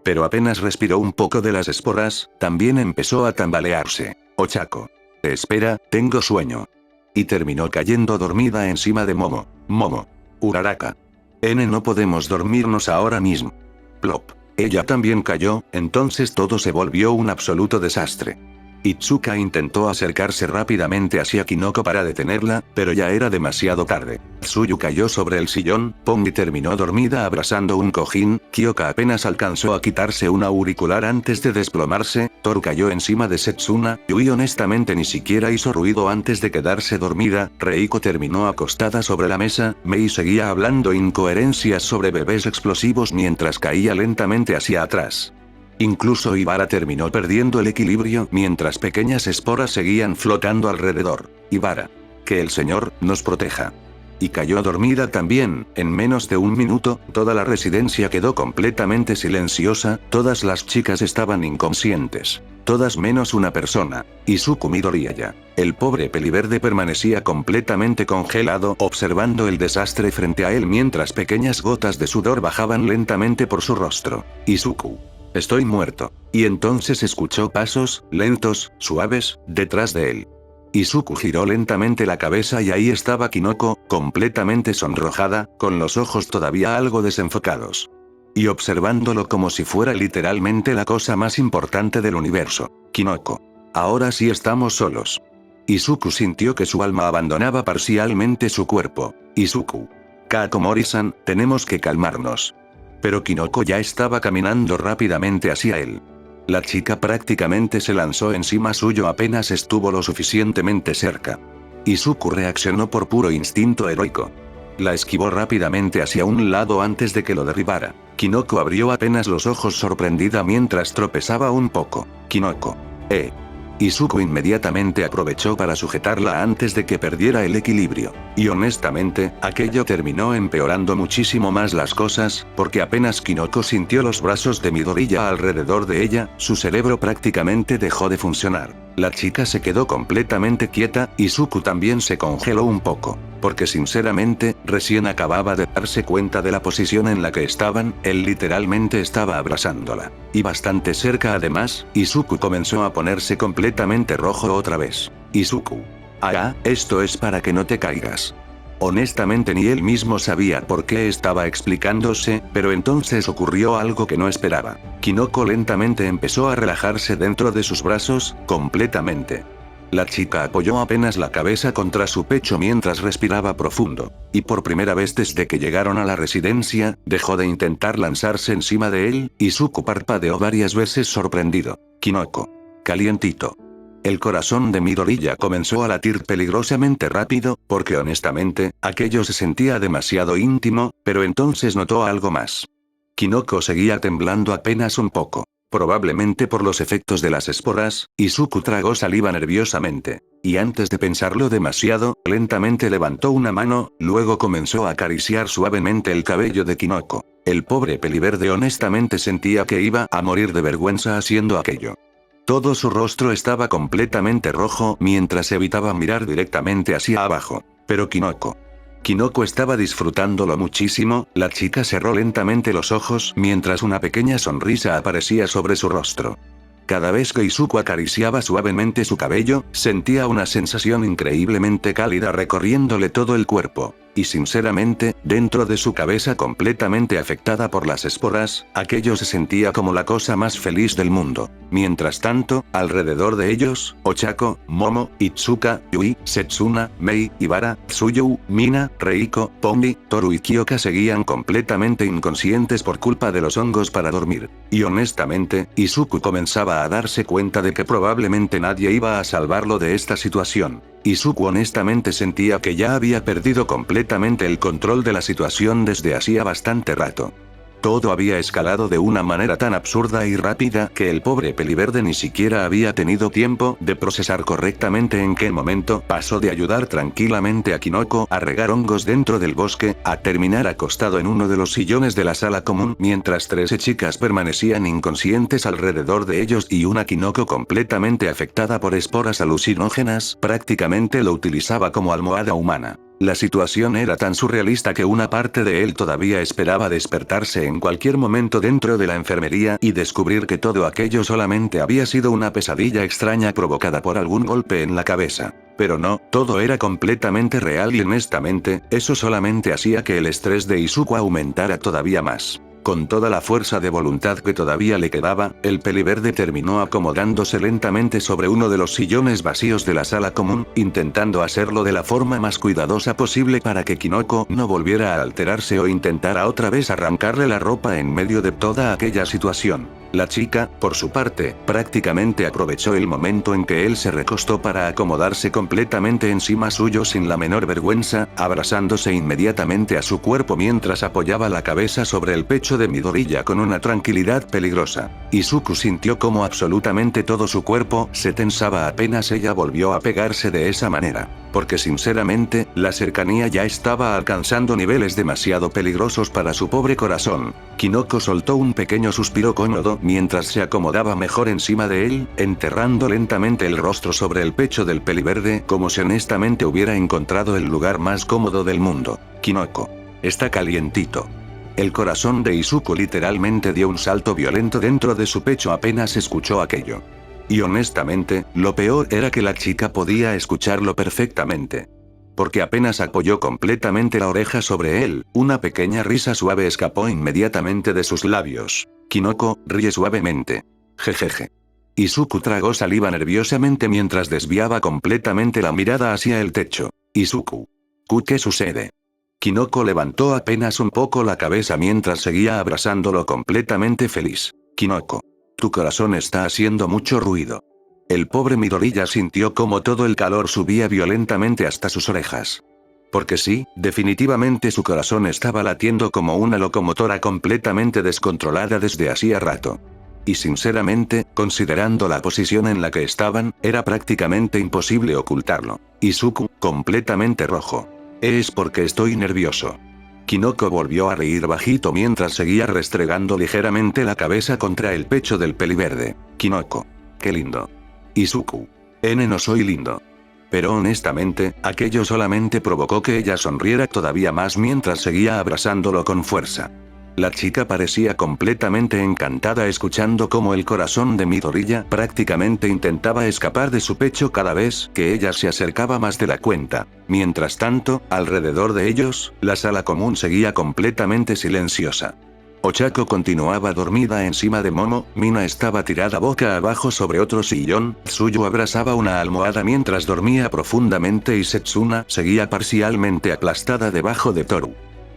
Speaker 2: Pero apenas respiró un poco de las esporas, también empezó a tambalearse. Ochako. Espera, tengo sueño. Y terminó cayendo dormida encima de Momo. Momo. Uraraka. No podemos dormirnos ahora mismo. Plop. Ella también cayó, entonces todo se volvió un absoluto desastre. Itsuka intentó acercarse rápidamente hacia Kinoko para detenerla, pero ya era demasiado tarde. Tsuyu cayó sobre el sillón, Pongi terminó dormida abrazando un cojín, Kyoka apenas alcanzó a quitarse un auricular antes de desplomarse, Toru cayó encima de Setsuna, Yui honestamente ni siquiera hizo ruido antes de quedarse dormida, Reiko terminó acostada sobre la mesa, Mei seguía hablando incoherencias sobre bebés explosivos mientras caía lentamente hacia atrás. Incluso Ibara terminó perdiendo el equilibrio mientras pequeñas esporas seguían flotando alrededor. Ibara. Que el Señor nos proteja. Y cayó dormida también, en menos de un minuto, toda la residencia quedó completamente silenciosa, todas las chicas estaban inconscientes. Todas menos una persona, Izuku Midoriya. El pobre peliverde permanecía completamente congelado observando el desastre frente a él mientras pequeñas gotas de sudor bajaban lentamente por su rostro. Izuku. Estoy muerto. Y entonces escuchó pasos, lentos, suaves, detrás de él. Izuku giró lentamente la cabeza y ahí estaba Kinoko, completamente sonrojada, con los ojos todavía algo desenfocados. Y observándolo como si fuera literalmente la cosa más importante del universo. Kinoko. Ahora sí estamos solos. Izuku sintió que su alma abandonaba parcialmente su cuerpo. Izuku. Kakomori-san, tenemos que calmarnos. Pero Kinoko ya estaba caminando rápidamente hacia él. La chica prácticamente se lanzó encima suyo apenas estuvo lo suficientemente cerca. Izuku reaccionó por puro instinto heroico. La esquivó rápidamente hacia un lado antes de que lo derribara. Kinoko abrió apenas los ojos sorprendida mientras tropezaba un poco. Kinoko. Izuku inmediatamente aprovechó para sujetarla antes de que perdiera el equilibrio. Y honestamente, aquello terminó empeorando muchísimo más las cosas, porque apenas Kinoko sintió los brazos de Midoriya alrededor de ella, su cerebro prácticamente dejó de funcionar. La chica se quedó completamente quieta, y Izuku también se congeló un poco, porque sinceramente, recién acababa de darse cuenta de la posición en la que estaban, él literalmente estaba abrazándola. Y bastante cerca además, Izuku comenzó a ponerse completamente rojo otra vez. Izuku. Esto es para que no te caigas. Honestamente ni él mismo sabía por qué estaba explicándose, pero entonces ocurrió algo que no esperaba. Kinoko lentamente empezó a relajarse dentro de sus brazos, completamente. La chica apoyó apenas la cabeza contra su pecho mientras respiraba profundo. Y por primera vez desde que llegaron a la residencia, dejó de intentar lanzarse encima de él, y Izuku parpadeó varias veces sorprendido. Kinoko. Calientito. El corazón de Midoriya comenzó a latir peligrosamente rápido, porque honestamente, aquello se sentía demasiado íntimo, pero entonces notó algo más. Kinoko seguía temblando apenas un poco. Probablemente por los efectos de las esporas, Izuku tragó saliva nerviosamente. Y antes de pensarlo demasiado, lentamente levantó una mano, luego comenzó a acariciar suavemente el cabello de Kinoko. El pobre peliverde honestamente sentía que iba a morir de vergüenza haciendo aquello. Todo su rostro estaba completamente rojo mientras evitaba mirar directamente hacia abajo. Pero Kinoko estaba disfrutándolo muchísimo, la chica cerró lentamente los ojos mientras una pequeña sonrisa aparecía sobre su rostro. Cada vez que Izuku acariciaba suavemente su cabello, sentía una sensación increíblemente cálida recorriéndole todo el cuerpo. Y sinceramente, dentro de su cabeza completamente afectada por las esporas, aquello se sentía como la cosa más feliz del mundo. Mientras tanto, alrededor de ellos, Ochako, Momo, Itsuka, Yui, Setsuna, Mei, Ibara, Tsuyu, Mina, Reiko, Pombi, Toru y Kyoka seguían completamente inconscientes por culpa de los hongos para dormir. Y honestamente, Izuku comenzaba a darse cuenta de que probablemente nadie iba a salvarlo de esta situación. Izuku honestamente sentía que ya había perdido completamente el control de la situación desde hacía bastante rato. Todo había escalado de una manera tan absurda y rápida que el pobre peliverde ni siquiera había tenido tiempo de procesar correctamente en qué momento pasó de ayudar tranquilamente a Kinoko a regar hongos dentro del bosque, a terminar acostado en uno de los sillones de la sala común mientras 13 chicas permanecían inconscientes alrededor de ellos y una Kinoko completamente afectada por esporas alucinógenas prácticamente lo utilizaba como almohada humana. La situación era tan surrealista que una parte de él todavía esperaba despertarse en cualquier momento dentro de la enfermería y descubrir que todo aquello solamente había sido una pesadilla extraña provocada por algún golpe en la cabeza. Pero no, todo era completamente real y honestamente, eso solamente hacía que el estrés de Izuku aumentara todavía más. Con toda la fuerza de voluntad que todavía le quedaba, el peliverde terminó acomodándose lentamente sobre uno de los sillones vacíos de la sala común, intentando hacerlo de la forma más cuidadosa posible para que Kinoko no volviera a alterarse o intentara otra vez arrancarle la ropa en medio de toda aquella situación. La chica, por su parte, prácticamente aprovechó el momento en que él se recostó para acomodarse completamente encima suyo sin la menor vergüenza, abrazándose inmediatamente a su cuerpo mientras apoyaba la cabeza sobre el pecho de Midoriya con una tranquilidad peligrosa. Izuku sintió como absolutamente todo su cuerpo se tensaba apenas ella volvió a pegarse de esa manera. Porque sinceramente, la cercanía ya estaba alcanzando niveles demasiado peligrosos para su pobre corazón. Kinoko soltó un pequeño suspiro cómodo mientras se acomodaba mejor encima de él, enterrando lentamente el rostro sobre el pecho del peliverde como si honestamente hubiera encontrado el lugar más cómodo del mundo. Kinoko. Está calientito. El corazón de Izuku literalmente dio un salto violento dentro de su pecho apenas escuchó aquello. Y honestamente, lo peor era que la chica podía escucharlo perfectamente. Porque apenas apoyó completamente la oreja sobre él, una pequeña risa suave escapó inmediatamente de sus labios. Kinoko, ríe suavemente. Jejeje. Izuku tragó saliva nerviosamente mientras desviaba completamente la mirada hacia el techo. Izuku. ¿Qué sucede? Kinoko levantó apenas un poco la cabeza mientras seguía abrazándolo completamente feliz. Kinoko. Tu corazón está haciendo mucho ruido. El pobre Midoriya sintió como todo el calor subía violentamente hasta sus orejas. Porque sí, definitivamente su corazón estaba latiendo como una locomotora completamente descontrolada desde hacía rato. Y sinceramente, considerando la posición en la que estaban, era prácticamente imposible ocultarlo. Izuku, completamente rojo. Es porque estoy nervioso. Kinoko volvió a reír bajito mientras seguía restregando ligeramente la cabeza contra el pecho del peliverde. Kinoko. Qué lindo. Izuku. No soy lindo. Pero honestamente, aquello solamente provocó que ella sonriera todavía más mientras seguía abrazándolo con fuerza. La chica parecía completamente encantada escuchando cómo el corazón de Midoriya prácticamente intentaba escapar de su pecho cada vez que ella se acercaba más de la cuenta. Mientras tanto, alrededor de ellos, la sala común seguía completamente silenciosa. Ochako continuaba dormida encima de Momo, Mina estaba tirada boca abajo sobre otro sillón, Tsuyu abrazaba una almohada mientras dormía profundamente y Setsuna seguía parcialmente aplastada debajo de Toru.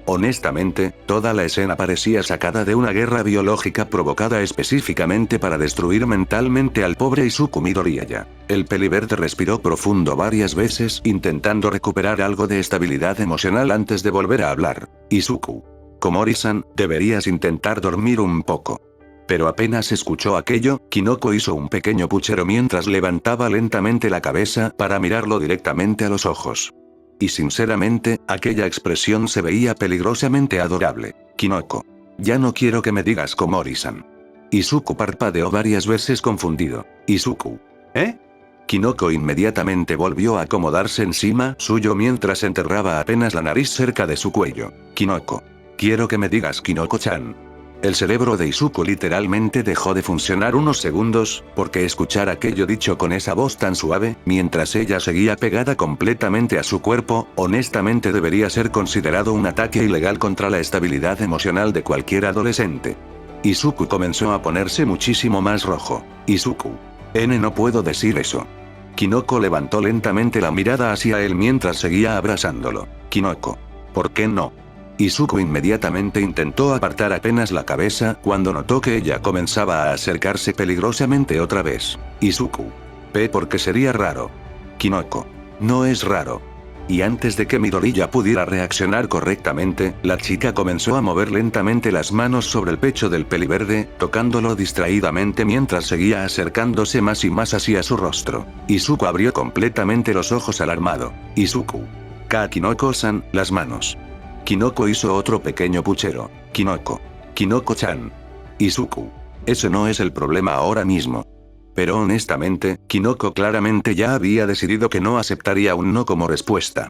Speaker 2: Honestamente, toda la escena parecía sacada de una guerra biológica provocada específicamente para destruir mentalmente al pobre Izuku Midoriya. El peliverde respiró profundo varias veces intentando recuperar algo de estabilidad emocional antes de volver a hablar. Izuku. Komori-san, deberías intentar dormir un poco. Pero apenas escuchó aquello, Kinoko hizo un pequeño puchero mientras levantaba lentamente la cabeza para mirarlo directamente a los ojos. Y sinceramente, aquella expresión se veía peligrosamente adorable. Kinoko. Ya no quiero que me digas Komori-san. Izuku parpadeó varias veces confundido. Izuku. Kinoko inmediatamente volvió a acomodarse encima suyo mientras enterraba apenas la nariz cerca de su cuello. Kinoko. Quiero que me digas Kinoko-chan. El cerebro de Izuku literalmente dejó de funcionar unos segundos, porque escuchar aquello dicho con esa voz tan suave, mientras ella seguía pegada completamente a su cuerpo, honestamente debería ser considerado un ataque ilegal contra la estabilidad emocional de cualquier adolescente. Izuku comenzó a ponerse muchísimo más rojo. Izuku. No puedo decir eso. Kinoko levantó lentamente la mirada hacia él mientras seguía abrazándolo. Kinoko. ¿Por qué no? Izuku inmediatamente intentó apartar apenas la cabeza cuando notó que ella comenzaba a acercarse peligrosamente otra vez. Izuku. Porque sería raro. Kinoko. No es raro. Y antes de que Midoriya pudiera reaccionar correctamente, la chica comenzó a mover lentamente las manos sobre el pecho del peliverde, tocándolo distraídamente mientras seguía acercándose más y más hacia su rostro. Izuku abrió completamente los ojos alarmado. Izuku. Kinoko-san, las manos. Kinoko hizo otro pequeño puchero. Kinoko. Kinoko-chan. Izuku. Ese no es el problema ahora mismo. Pero honestamente, Kinoko claramente ya había decidido que no aceptaría un no como respuesta.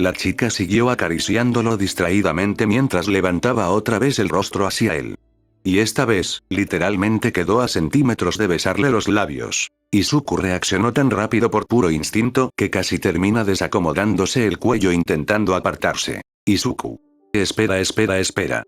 Speaker 2: La chica siguió acariciándolo distraídamente mientras levantaba otra vez el rostro hacia él. Y esta vez, literalmente quedó a centímetros de besarle los labios. Izuku reaccionó tan rápido por puro instinto que casi termina desacomodándose el cuello intentando apartarse. Izuku. Espera.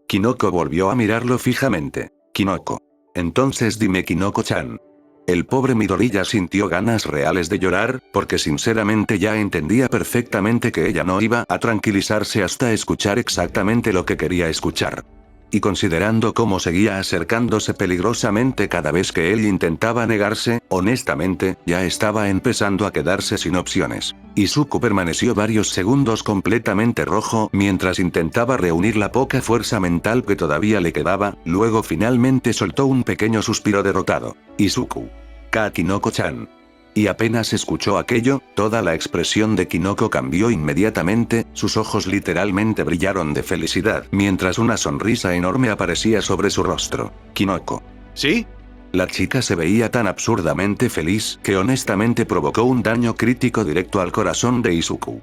Speaker 2: Kinoko volvió a mirarlo fijamente. Kinoko. Entonces dime Kinoko-chan. El pobre Midoriya sintió ganas reales de llorar, porque sinceramente ya entendía perfectamente que ella no iba a tranquilizarse hasta escuchar exactamente lo que quería escuchar. Y considerando cómo seguía acercándose peligrosamente cada vez que él intentaba negarse, honestamente, ya estaba empezando a quedarse sin opciones. Izuku permaneció varios segundos completamente rojo mientras intentaba reunir la poca fuerza mental que todavía le quedaba, luego finalmente soltó un pequeño suspiro derrotado. Izuku. Kinoko-chan. Y apenas escuchó aquello, toda la expresión de Kinoko cambió inmediatamente, sus ojos literalmente brillaron de felicidad, mientras una sonrisa enorme aparecía sobre su rostro. Kinoko. ¿Sí? La chica se veía tan absurdamente feliz que honestamente provocó un daño crítico directo al corazón de Izuku.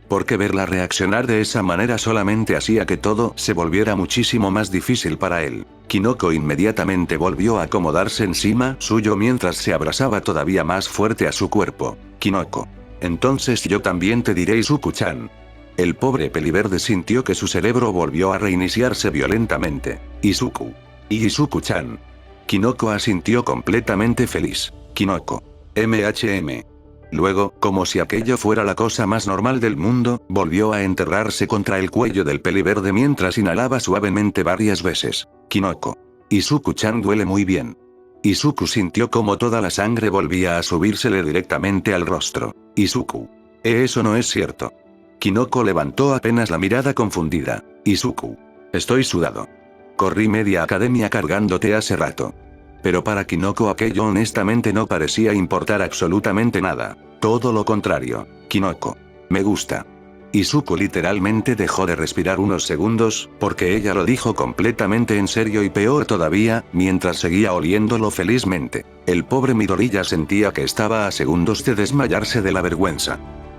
Speaker 2: Porque verla reaccionar de esa manera solamente hacía que todo se volviera muchísimo más difícil para él. Kinoko inmediatamente volvió a acomodarse encima suyo mientras se abrazaba todavía más fuerte a su cuerpo. Kinoko. Entonces yo también te diré Izuku-chan. El pobre peliverde sintió que su cerebro volvió a reiniciarse violentamente. Izuku. Y Izuku-chan. Kinoko asintió completamente feliz. Kinoko. MHM. Luego, como si aquello fuera la cosa más normal del mundo, volvió a enterrarse contra el cuello del peliverde mientras inhalaba suavemente varias veces. Kinoko. Izuku-chan duele muy bien. Izuku sintió como toda la sangre volvía a subírsele directamente al rostro. Izuku. Eso no es cierto. Kinoko levantó apenas la mirada confundida. Izuku. Estoy sudado. Corrí media academia cargándote hace rato. Pero para Kinoko aquello honestamente no parecía importar absolutamente nada. Todo lo contrario. Kinoko. Me gusta. Izuku literalmente dejó de respirar unos segundos, porque ella lo dijo completamente en serio y peor todavía, mientras seguía oliéndolo felizmente. El pobre Midoriya sentía que estaba a segundos de desmayarse de la vergüenza.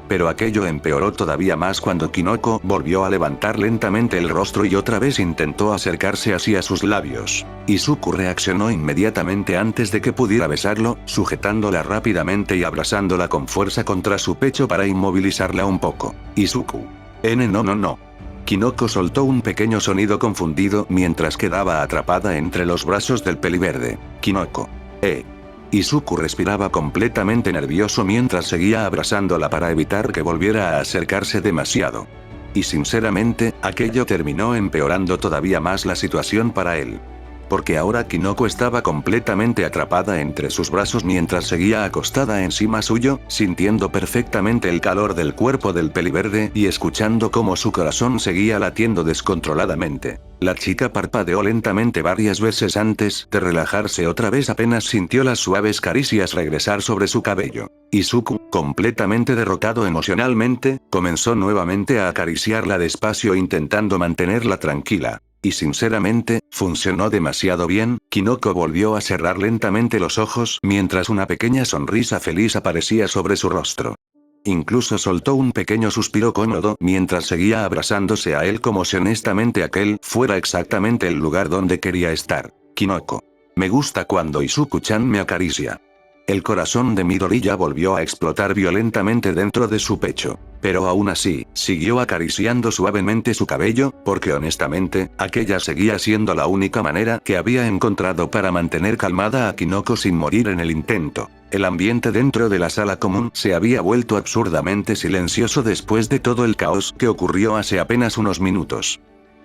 Speaker 2: Pero aquello empeoró todavía más cuando Kinoko volvió a levantar lentamente el rostro y otra vez intentó acercarse hacia sus labios. Izuku reaccionó inmediatamente antes de que pudiera besarlo, sujetándola rápidamente y abrazándola con fuerza contra su pecho para inmovilizarla un poco. Izuku. No. Kinoko soltó un pequeño sonido confundido mientras quedaba atrapada entre los brazos del peliverde. Kinoko. Izuku respiraba completamente nervioso mientras seguía abrazándola para evitar que volviera a acercarse demasiado. Y sinceramente, aquello terminó empeorando todavía más la situación para él. Porque ahora Kinoko estaba completamente atrapada entre sus brazos mientras seguía acostada encima suyo, sintiendo perfectamente el calor del cuerpo del peliverde y escuchando cómo su corazón seguía latiendo descontroladamente. La chica parpadeó lentamente varias veces antes de relajarse otra vez apenas sintió las suaves caricias regresar sobre su cabello. Izuku, completamente derrotado emocionalmente, comenzó nuevamente a acariciarla despacio intentando mantenerla tranquila. Y sinceramente, funcionó demasiado bien. Kinoko volvió a cerrar lentamente los ojos mientras una pequeña sonrisa feliz aparecía sobre su rostro. Incluso soltó un pequeño suspiro cómodo mientras seguía abrazándose a él como si honestamente aquel fuera exactamente el lugar donde quería estar. Kinoko. Me gusta cuando Izuku-chan me acaricia. El corazón de Midoriya volvió a explotar violentamente dentro de su pecho. Pero aún así, siguió acariciando suavemente su cabello, porque honestamente, aquella seguía siendo la única manera que había encontrado para mantener calmada a Kinoko sin morir en el intento. El ambiente dentro de la sala común se había vuelto absurdamente silencioso después de todo el caos que ocurrió hace apenas unos minutos.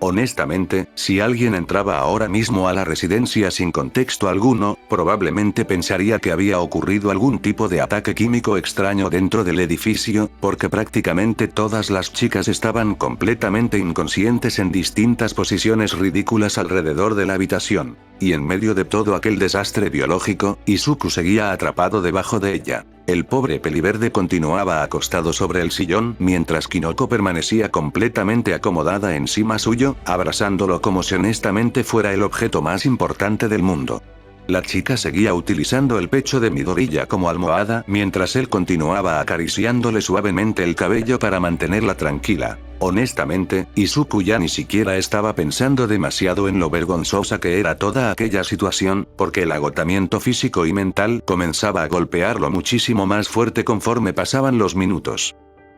Speaker 2: Honestamente, si alguien entraba ahora mismo a la residencia sin contexto alguno, probablemente pensaría que había ocurrido algún tipo de ataque químico extraño dentro del edificio, porque prácticamente todas las chicas estaban completamente inconscientes en distintas posiciones ridículas alrededor de la habitación. Y en medio de todo aquel desastre biológico, Izuku seguía atrapado debajo de ella. El pobre peliverde continuaba acostado sobre el sillón mientras Kinoko permanecía completamente acomodada encima suyo, abrazándolo como si honestamente fuera el objeto más importante del mundo. La chica seguía utilizando el pecho de Midoriya como almohada mientras él continuaba acariciándole suavemente el cabello para mantenerla tranquila. Honestamente, Izuku ya ni siquiera estaba pensando demasiado en lo vergonzosa que era toda aquella situación, porque el agotamiento físico y mental comenzaba a golpearlo muchísimo más fuerte conforme pasaban los minutos.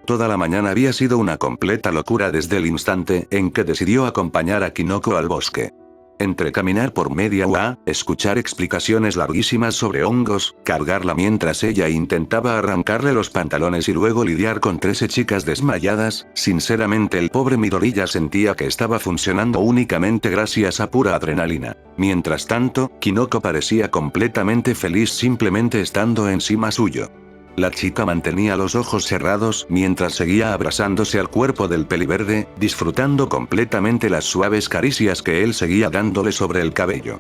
Speaker 2: Toda la mañana había sido una completa locura desde el instante en que decidió acompañar a Kinoko al bosque. Entre caminar por media UA, escuchar explicaciones larguísimas sobre hongos, cargarla mientras ella intentaba arrancarle los pantalones y luego lidiar con 13 chicas desmayadas, sinceramente el pobre Midoriya sentía que estaba funcionando únicamente gracias a pura adrenalina. Mientras tanto, Kinoko parecía completamente feliz simplemente estando encima suyo. La chica mantenía los ojos cerrados mientras seguía abrazándose al cuerpo del peliverde, disfrutando completamente las suaves caricias que él seguía dándole sobre el cabello.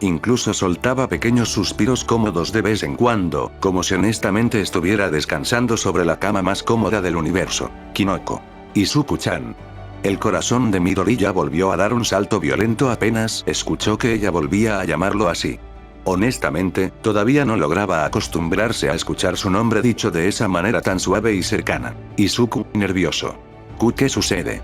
Speaker 2: Incluso soltaba pequeños suspiros cómodos de vez en cuando, como si honestamente estuviera descansando sobre la cama más cómoda del universo. Kinoko. Izuku-chan. El corazón de Midoriya volvió a dar un salto violento apenas escuchó que ella volvía a llamarlo así. Honestamente, todavía no lograba acostumbrarse a escuchar su nombre dicho de esa manera tan suave y cercana. Izuku, nervioso. ¿Qué sucede?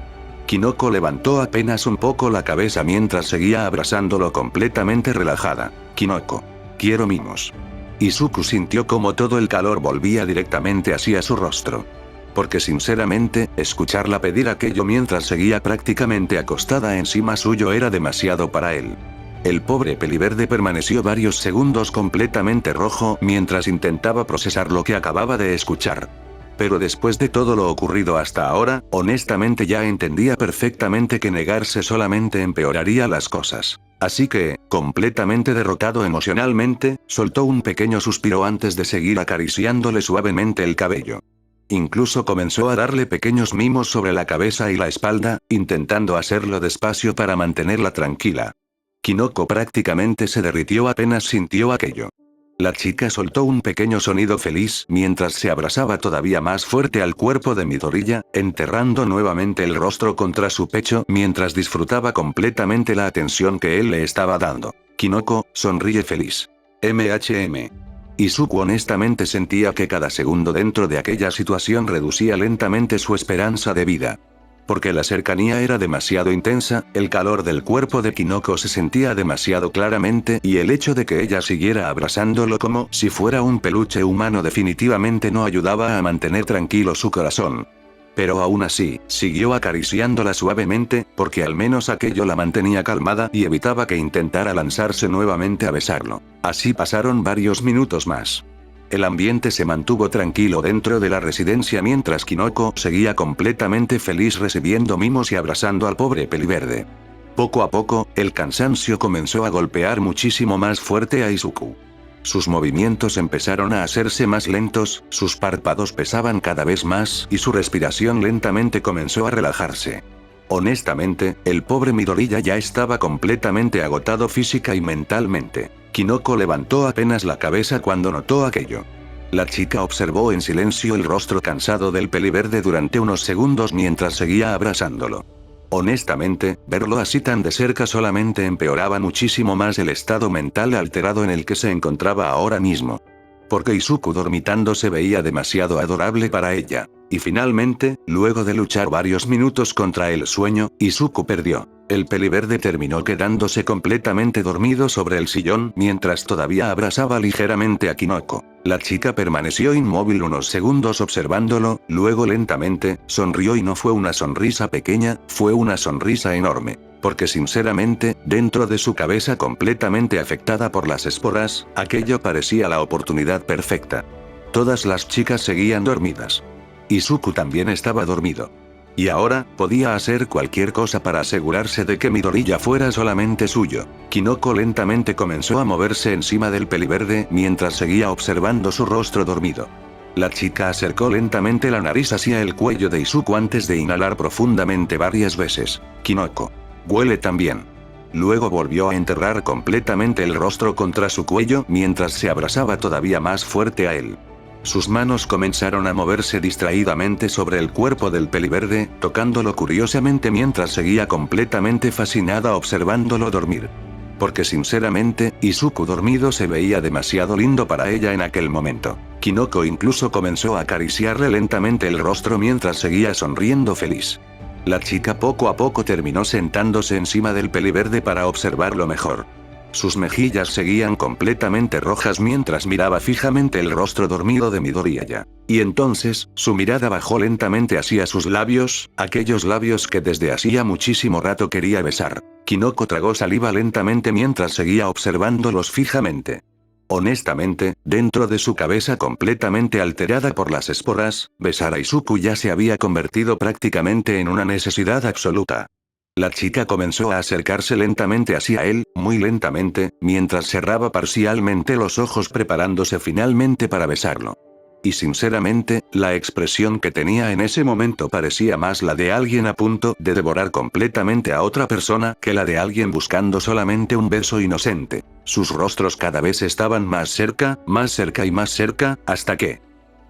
Speaker 2: Kinoko levantó apenas un poco la cabeza mientras seguía abrazándolo completamente relajada. Kinoko. Quiero mimos. Izuku sintió como todo el calor volvía directamente hacia su rostro. Porque sinceramente, escucharla pedir aquello mientras seguía prácticamente acostada encima suyo era demasiado para él. El pobre peliverde permaneció varios segundos completamente rojo mientras intentaba procesar lo que acababa de escuchar. Pero después de todo lo ocurrido hasta ahora, honestamente ya entendía perfectamente que negarse solamente empeoraría las cosas. Así que, completamente derrotado emocionalmente, soltó un pequeño suspiro antes de seguir acariciándole suavemente el cabello. Incluso comenzó a darle pequeños mimos sobre la cabeza y la espalda, intentando hacerlo despacio para mantenerla tranquila. Kinoko prácticamente se derritió apenas sintió aquello. La chica soltó un pequeño sonido feliz mientras se abrazaba todavía más fuerte al cuerpo de Midoriya, enterrando nuevamente el rostro contra su pecho mientras disfrutaba completamente la atención que él le estaba dando. Kinoko, sonríe feliz. Izuku honestamente sentía que cada segundo dentro de aquella situación reducía lentamente su esperanza de vida. Porque la cercanía era demasiado intensa, el calor del cuerpo de Kinoko se sentía demasiado claramente y el hecho de que ella siguiera abrazándolo como si fuera un peluche humano definitivamente no ayudaba a mantener tranquilo su corazón. Pero aún así, siguió acariciándola suavemente, porque al menos aquello la mantenía calmada y evitaba que intentara lanzarse nuevamente a besarlo. Así pasaron varios minutos más. El ambiente se mantuvo tranquilo dentro de la residencia mientras Kinoko seguía completamente feliz recibiendo mimos y abrazando al pobre peliverde. Poco a poco, el cansancio comenzó a golpear muchísimo más fuerte a Izuku. Sus movimientos empezaron a hacerse más lentos, sus párpados pesaban cada vez más y su respiración lentamente comenzó a relajarse. Honestamente, el pobre Midoriya ya estaba completamente agotado física y mentalmente. Kinoko levantó apenas la cabeza cuando notó aquello. La chica observó en silencio el rostro cansado del peliverde durante unos segundos mientras seguía abrazándolo. Honestamente, verlo así tan de cerca solamente empeoraba muchísimo más el estado mental alterado en el que se encontraba ahora mismo. Porque Izuku dormitando se veía demasiado adorable para ella. Y finalmente, luego de luchar varios minutos contra el sueño, Izuku perdió. El peliverde terminó quedándose completamente dormido sobre el sillón mientras todavía abrazaba ligeramente a Kinoko. La chica permaneció inmóvil unos segundos observándolo, luego lentamente, sonrió y no fue una sonrisa pequeña, fue una sonrisa enorme. Porque sinceramente, dentro de su cabeza completamente afectada por las esporas, aquello parecía la oportunidad perfecta. Todas las chicas seguían dormidas. Izuku también estaba dormido. Y ahora, podía hacer cualquier cosa para asegurarse de que Midoriya fuera solamente suyo. Kinoko lentamente comenzó a moverse encima del peliverde mientras seguía observando su rostro dormido. La chica acercó lentamente la nariz hacia el cuello de Izuku antes de inhalar profundamente varias veces. Kinoko. Huele también. Luego volvió a enterrar completamente el rostro contra su cuello mientras se abrazaba todavía más fuerte a él. Sus manos comenzaron a moverse distraídamente sobre el cuerpo del peliverde, tocándolo curiosamente mientras seguía completamente fascinada observándolo dormir. Porque sinceramente, Izuku dormido se veía demasiado lindo para ella en aquel momento. Kinoko incluso comenzó a acariciarle lentamente el rostro mientras seguía sonriendo feliz. La chica poco a poco terminó sentándose encima del peliverde para observarlo mejor. Sus mejillas seguían completamente rojas mientras miraba fijamente el rostro dormido de Midoriya. Y entonces, su mirada bajó lentamente hacia sus labios, aquellos labios que desde hacía muchísimo rato quería besar. Kinoko tragó saliva lentamente mientras seguía observándolos fijamente. Honestamente, dentro de su cabeza completamente alterada por las esporas, besar a Izuku ya se había convertido prácticamente en una necesidad absoluta. La chica comenzó a acercarse lentamente hacia él, muy lentamente, mientras cerraba parcialmente los ojos preparándose finalmente para besarlo. Y sinceramente, la expresión que tenía en ese momento parecía más la de alguien a punto de devorar completamente a otra persona que la de alguien buscando solamente un beso inocente. Sus rostros cada vez estaban más cerca y más cerca, hasta que...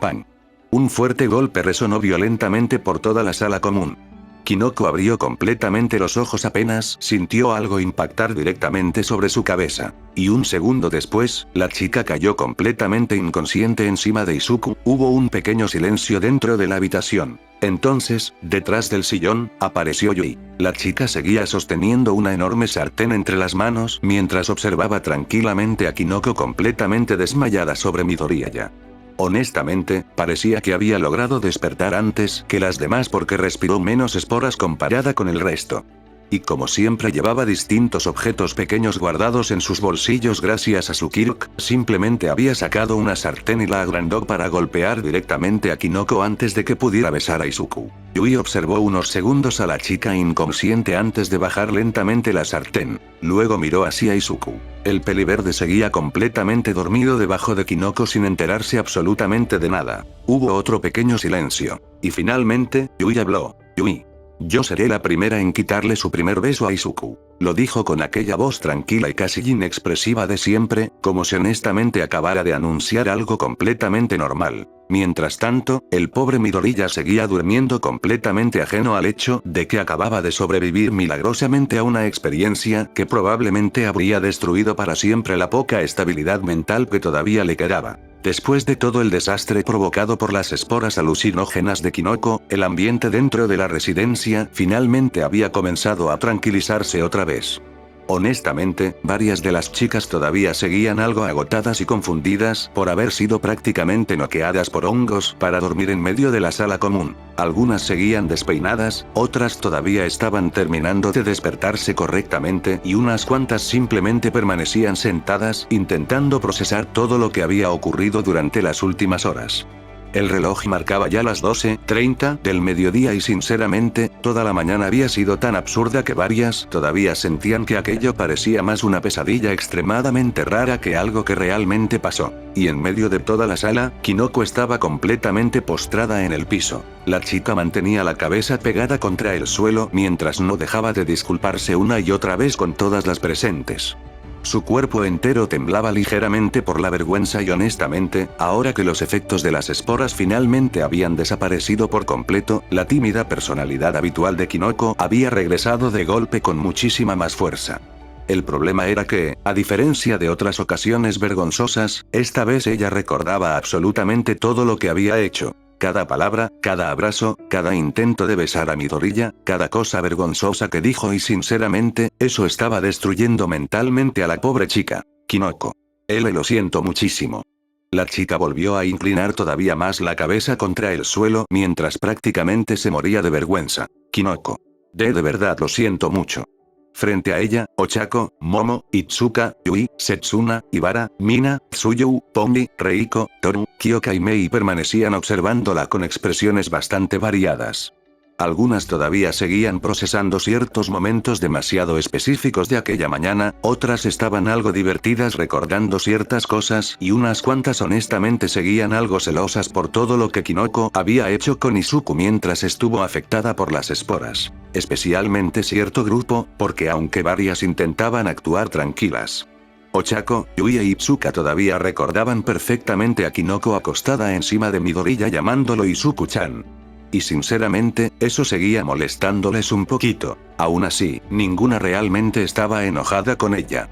Speaker 2: ¡pam! Un fuerte golpe resonó violentamente por toda la sala común. Kinoko abrió completamente los ojos apenas sintió algo impactar directamente sobre su cabeza. Y un segundo después, la chica cayó completamente inconsciente encima de Izuku. Hubo un pequeño silencio dentro de la habitación. Entonces, detrás del sillón, apareció Yui. La chica seguía sosteniendo una enorme sartén entre las manos mientras observaba tranquilamente a Kinoko completamente desmayada sobre Midoriyaya. Honestamente, parecía que había logrado despertar antes que las demás porque respiró menos esporas comparada con el resto. Y como siempre llevaba distintos objetos pequeños guardados en sus bolsillos gracias a su Kirk, simplemente había sacado una sartén y la agrandó para golpear directamente a Kinoko antes de que pudiera besar a Izuku. Yui observó unos segundos a la chica inconsciente antes de bajar lentamente la sartén. Luego miró hacia Izuku. El peliverde seguía completamente dormido debajo de Kinoko sin enterarse absolutamente de nada. Hubo otro pequeño silencio. Y finalmente, Yui habló. Yui. Yo seré la primera en quitarle su primer beso a Izuku. Lo dijo con aquella voz tranquila y casi inexpresiva de siempre, como si honestamente acabara de anunciar algo completamente normal. Mientras tanto, el pobre Midoriya seguía durmiendo completamente ajeno al hecho de que acababa de sobrevivir milagrosamente a una experiencia que probablemente habría destruido para siempre la poca estabilidad mental que todavía le quedaba. Después de todo el desastre provocado por las esporas alucinógenas de Kinoko, el ambiente dentro de la residencia finalmente había comenzado a tranquilizarse otra vez. Honestamente, varias de las chicas todavía seguían algo agotadas y confundidas por haber sido prácticamente noqueadas por hongos para dormir en medio de la sala común. Algunas seguían despeinadas, otras todavía estaban terminando de despertarse correctamente y unas cuantas simplemente permanecían sentadas intentando procesar todo lo que había ocurrido durante las últimas horas. El reloj marcaba ya las 12:30 del mediodía y sinceramente, toda la mañana había sido tan absurda que varias todavía sentían que aquello parecía más una pesadilla extremadamente rara que algo que realmente pasó. Y en medio de toda la sala, Kinoko estaba completamente postrada en el piso. La chica mantenía la cabeza pegada contra el suelo mientras no dejaba de disculparse una y otra vez con todas las presentes. Su cuerpo entero temblaba ligeramente por la vergüenza y honestamente, ahora que los efectos de las esporas finalmente habían desaparecido por completo, la tímida personalidad habitual de Kinoko había regresado de golpe con muchísima más fuerza. El problema era que, a diferencia de otras ocasiones vergonzosas, esta vez ella recordaba absolutamente todo lo que había hecho. Cada palabra, cada abrazo, cada intento de besar a Midoriya, cada cosa vergonzosa que dijo y sinceramente, eso estaba destruyendo mentalmente a la pobre chica. Kinoko. Lo siento muchísimo. La chica volvió a inclinar todavía más la cabeza contra el suelo mientras prácticamente se moría de vergüenza. Kinoko. De verdad lo siento mucho. Frente a ella, Ochako, Momo, Itsuka, Yui, Setsuna, Ibara, Mina, Tsuyu, Pombi, Reiko, Toru, Kyoka y Mei permanecían observándola con expresiones bastante variadas. Algunas todavía seguían procesando ciertos momentos demasiado específicos de aquella mañana, otras estaban algo divertidas recordando ciertas cosas y unas cuantas honestamente seguían algo celosas por todo lo que Kinoko había hecho con Izuku mientras estuvo afectada por las esporas. Especialmente cierto grupo, porque aunque varias intentaban actuar tranquilas. Ochako, Yui e Itsuka todavía recordaban perfectamente a Kinoko acostada encima de Midoriya llamándolo Izuku-chan. Y sinceramente, eso seguía molestándoles un poquito. Aún así, ninguna realmente estaba enojada con ella.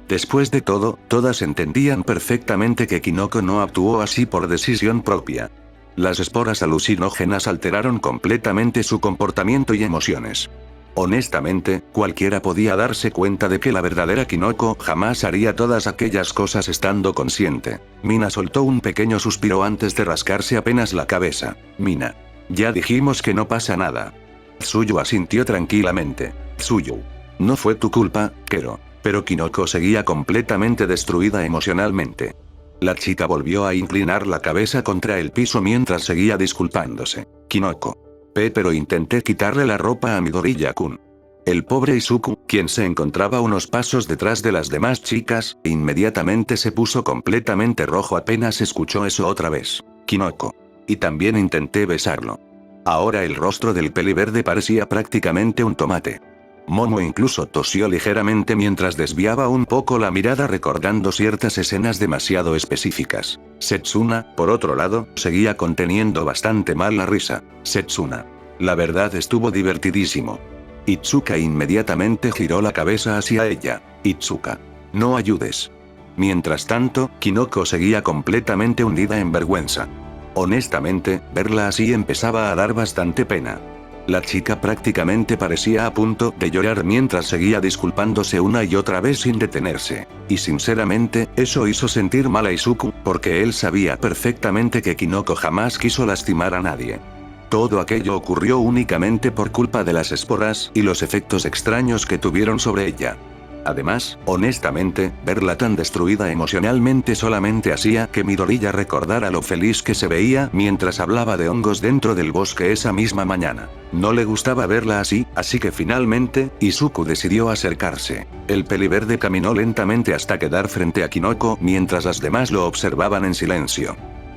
Speaker 2: Después de todo, todas entendían perfectamente que Kinoko no actuó así por decisión propia. Las esporas alucinógenas alteraron completamente su comportamiento y emociones. Honestamente, cualquiera podía darse cuenta de que la verdadera Kinoko jamás haría todas aquellas cosas estando consciente. Mina soltó un pequeño suspiro antes de rascarse apenas la cabeza. Mina. Ya dijimos que no pasa nada. Tsuyu asintió tranquilamente. Tsuyu. No fue tu culpa, Kero. Pero Kinoko seguía completamente destruida emocionalmente. La chica volvió a inclinar la cabeza contra el piso mientras seguía disculpándose. Kinoko. Pero intenté quitarle la ropa a Midoriya-kun. El pobre Izuku, quien se encontraba unos pasos detrás de las demás chicas, inmediatamente se puso completamente rojo apenas escuchó eso otra vez. Kinoko. Y también intenté besarlo. Ahora el rostro del peliverde parecía prácticamente un tomate. Momo incluso tosió ligeramente mientras desviaba un poco la mirada recordando ciertas escenas demasiado específicas. Setsuna, por otro lado, seguía conteniendo bastante mal la risa. Setsuna. La verdad estuvo divertidísimo. Itsuka inmediatamente giró la cabeza hacia ella. Itsuka. No ayudes. Mientras tanto, Kinoko seguía completamente hundida en vergüenza. Honestamente, verla así empezaba a dar bastante pena. La chica prácticamente parecía a punto de llorar mientras seguía disculpándose una y otra vez sin detenerse. Y sinceramente, eso hizo sentir mal a Izuku, porque él sabía perfectamente que Kinoko jamás quiso lastimar a nadie. Todo aquello ocurrió únicamente por culpa de las esporas y los efectos extraños que tuvieron sobre ella. Además, honestamente, verla tan destruida emocionalmente solamente hacía que Midoriya recordara lo feliz que se veía mientras hablaba de hongos dentro del bosque esa misma mañana. No le gustaba verla así, así que finalmente, Izuku decidió acercarse. El peliverde caminó lentamente hasta quedar frente a Kinoko mientras las demás lo observaban en silencio.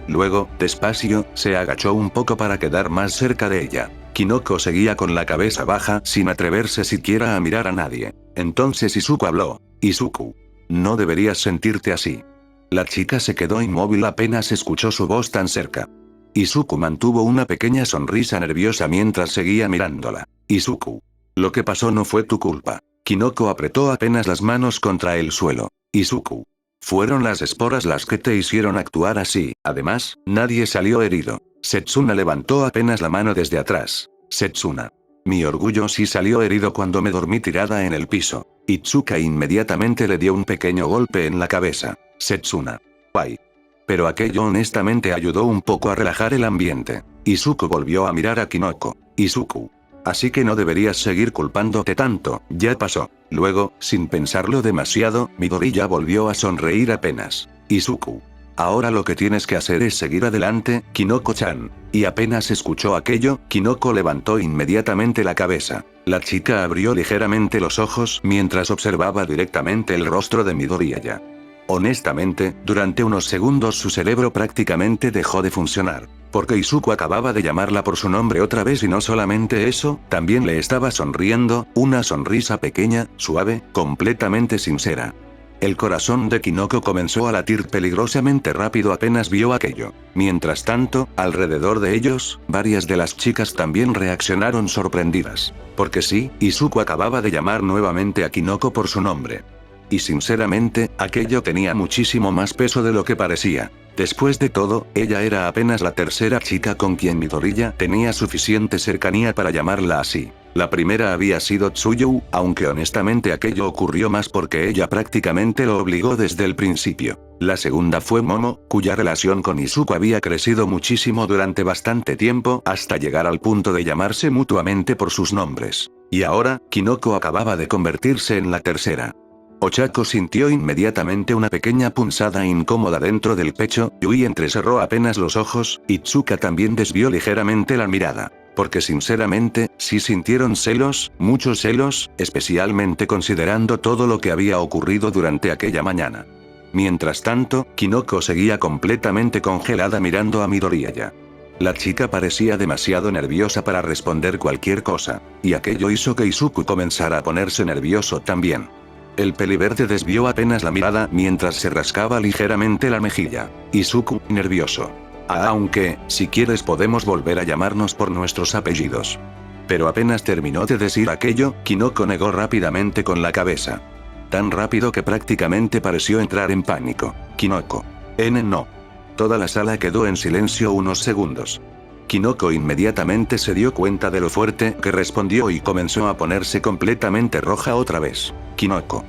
Speaker 2: Luego, despacio, se agachó un poco para quedar más cerca de ella. Kinoko seguía con la cabeza baja sin atreverse siquiera a mirar a nadie. Entonces Izuku habló. Izuku. No deberías sentirte así. La chica se quedó inmóvil apenas escuchó su voz tan cerca. Izuku mantuvo una pequeña sonrisa nerviosa mientras seguía mirándola. Izuku. Lo que pasó no fue tu culpa. Kinoko apretó apenas las manos contra el suelo. Izuku. Fueron las esporas las que te hicieron actuar así. Además, nadie salió herido. Setsuna levantó apenas la mano desde atrás. Setsuna. Mi orgullo sí salió herido cuando me dormí tirada en el piso. Itsuka inmediatamente le dio un pequeño golpe en la cabeza. Setsuna. Guay. Pero aquello honestamente ayudó un poco a relajar el ambiente. Izuku volvió a mirar a Kinoko. Izuku. Así que no deberías seguir culpándote tanto, ya pasó. Luego, sin pensarlo demasiado, Midoriya volvió a sonreír apenas. Izuku. Ahora lo que tienes que hacer es seguir adelante, Kinoko-chan. Y apenas escuchó aquello, Kinoko levantó inmediatamente la cabeza. La chica abrió ligeramente los ojos mientras observaba directamente el rostro de Midoriya. Honestamente, durante unos segundos su cerebro prácticamente dejó de funcionar. Porque Izuku acababa de llamarla por su nombre otra vez y no solamente eso, también le estaba sonriendo, una sonrisa pequeña, suave, completamente sincera. El corazón de Kinoko comenzó a latir peligrosamente rápido apenas vio aquello. Mientras tanto, alrededor de ellos, varias de las chicas también reaccionaron sorprendidas. Porque sí, Izuku acababa de llamar nuevamente a Kinoko por su nombre. Y sinceramente, aquello tenía muchísimo más peso de lo que parecía. Después de todo, ella era apenas la tercera chica con quien Midoriya tenía suficiente cercanía para llamarla así. La primera había sido Tsuyu, aunque honestamente aquello ocurrió más porque ella prácticamente lo obligó desde el principio. La segunda fue Momo, cuya relación con Izuku había crecido muchísimo durante bastante tiempo hasta llegar al punto de llamarse mutuamente por sus nombres. Y ahora, Kinoko acababa de convertirse en la tercera. Ochako sintió inmediatamente una pequeña punzada incómoda dentro del pecho, Yui entrecerró apenas los ojos, y Tsuka también desvió ligeramente la mirada. Porque sinceramente, sí sintieron celos, muchos celos, especialmente considerando todo lo que había ocurrido durante aquella mañana. Mientras tanto, Kinoko seguía completamente congelada mirando a Midoriya. La chica parecía demasiado nerviosa para responder cualquier cosa, y aquello hizo que Izuku comenzara a ponerse nervioso también. El peliverde desvió apenas la mirada mientras se rascaba ligeramente la mejilla. Izuku, nervioso. Aunque, si quieres podemos volver a llamarnos por nuestros apellidos. Pero apenas terminó de decir aquello, Kinoko negó rápidamente con la cabeza. Tan rápido que prácticamente pareció entrar en pánico. Kinoko. No. Toda la sala quedó en silencio unos segundos. Kinoko inmediatamente se dio cuenta de lo fuerte que respondió y comenzó a ponerse completamente roja otra vez. Kinoko.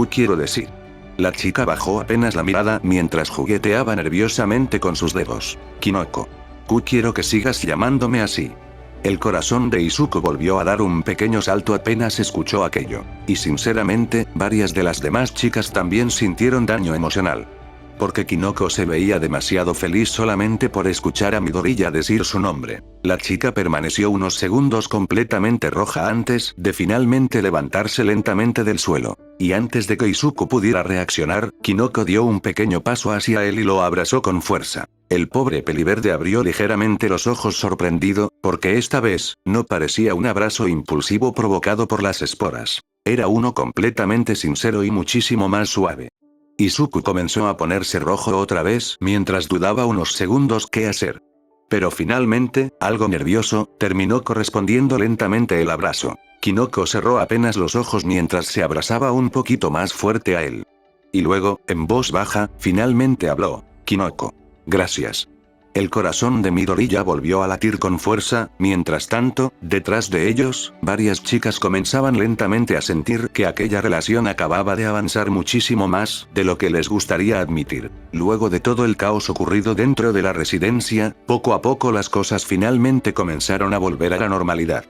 Speaker 2: Quiero decir. La chica bajó apenas la mirada mientras jugueteaba nerviosamente con sus dedos. Kinoko. Quiero que sigas llamándome así. El corazón de Izuku volvió a dar un pequeño salto apenas escuchó aquello. Y sinceramente, varias de las demás chicas también sintieron daño emocional. Porque Kinoko se veía demasiado feliz solamente por escuchar a Midoriya decir su nombre. La chica permaneció unos segundos completamente roja antes de finalmente levantarse lentamente del suelo. Y antes de que Izuku pudiera reaccionar, Kinoko dio un pequeño paso hacia él y lo abrazó con fuerza. El pobre peliverde abrió ligeramente los ojos sorprendido, porque esta vez, no parecía un abrazo impulsivo provocado por las esporas. Era uno completamente sincero y muchísimo más suave. Izuku comenzó a ponerse rojo otra vez mientras dudaba unos segundos qué hacer. Pero finalmente, algo nervioso, terminó correspondiendo lentamente el abrazo. Kinoko cerró apenas los ojos mientras se abrazaba un poquito más fuerte a él. Y luego, en voz baja, finalmente habló. Kinoko. Gracias. El corazón de Midoriya volvió a latir con fuerza, mientras tanto, detrás de ellos, varias chicas comenzaban lentamente a sentir que aquella relación acababa de avanzar muchísimo más de lo que les gustaría admitir. Luego de todo el caos ocurrido dentro de la residencia, poco a poco las cosas finalmente comenzaron a volver a la normalidad.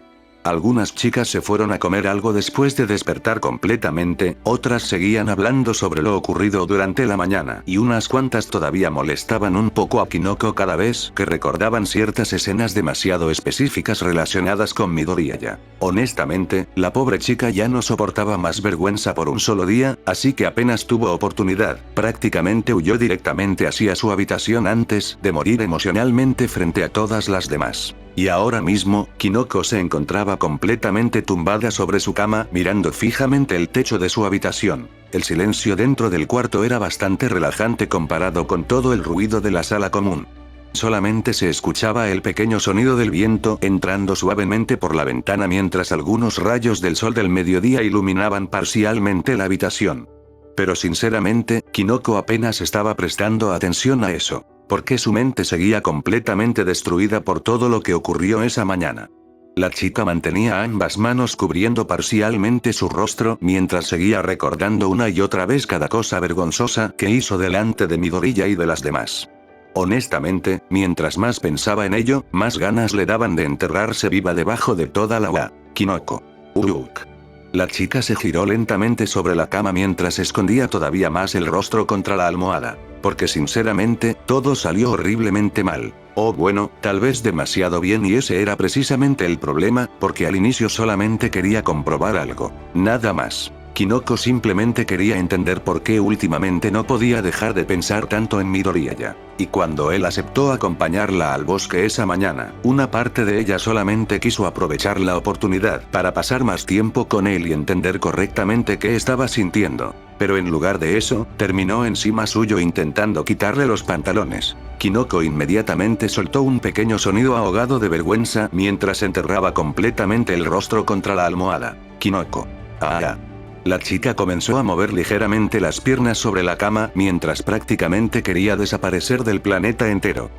Speaker 2: Algunas chicas se fueron a comer algo después de despertar completamente, otras seguían hablando sobre lo ocurrido durante la mañana y unas cuantas todavía molestaban un poco a Kinoko cada vez que recordaban ciertas escenas demasiado específicas relacionadas con Midoriya. Honestamente, la pobre chica ya no soportaba más vergüenza por un solo día, así que apenas tuvo oportunidad, prácticamente huyó directamente hacia su habitación antes de morir emocionalmente frente a todas las demás. Y ahora mismo, Kinoko se encontraba completamente tumbada sobre su cama, mirando fijamente el techo de su habitación. El silencio dentro del cuarto era bastante relajante comparado con todo el ruido de la sala común. Solamente se escuchaba el pequeño sonido del viento entrando suavemente por la ventana mientras algunos rayos del sol del mediodía iluminaban parcialmente la habitación. Pero sinceramente, Kinoko apenas estaba prestando atención a eso, porque su mente seguía completamente destruida por todo lo que ocurrió esa mañana. La chica mantenía ambas manos cubriendo parcialmente su rostro mientras seguía recordando una y otra vez cada cosa vergonzosa que hizo delante de Midoriya y de las demás. Honestamente, mientras más pensaba en ello, más ganas le daban de enterrarse viva debajo de toda la UA. Kinoko. Uruk. La chica se giró lentamente sobre la cama mientras escondía todavía más el rostro contra la almohada, porque sinceramente, todo salió horriblemente mal. O bueno, tal vez demasiado bien y ese era precisamente el problema, porque al inicio solamente quería comprobar algo. Nada más. Kinoko simplemente quería entender por qué últimamente no podía dejar de pensar tanto en Midoriya. Y cuando él aceptó acompañarla al bosque esa mañana, una parte de ella solamente quiso aprovechar la oportunidad para pasar más tiempo con él y entender correctamente qué estaba sintiendo. Pero en lugar de eso, terminó encima suyo intentando quitarle los pantalones. Kinoko inmediatamente soltó un pequeño sonido ahogado de vergüenza mientras enterraba completamente el rostro contra la almohada. Kinoko. Ah. La chica comenzó a mover ligeramente las piernas sobre la cama mientras prácticamente quería desaparecer del planeta entero.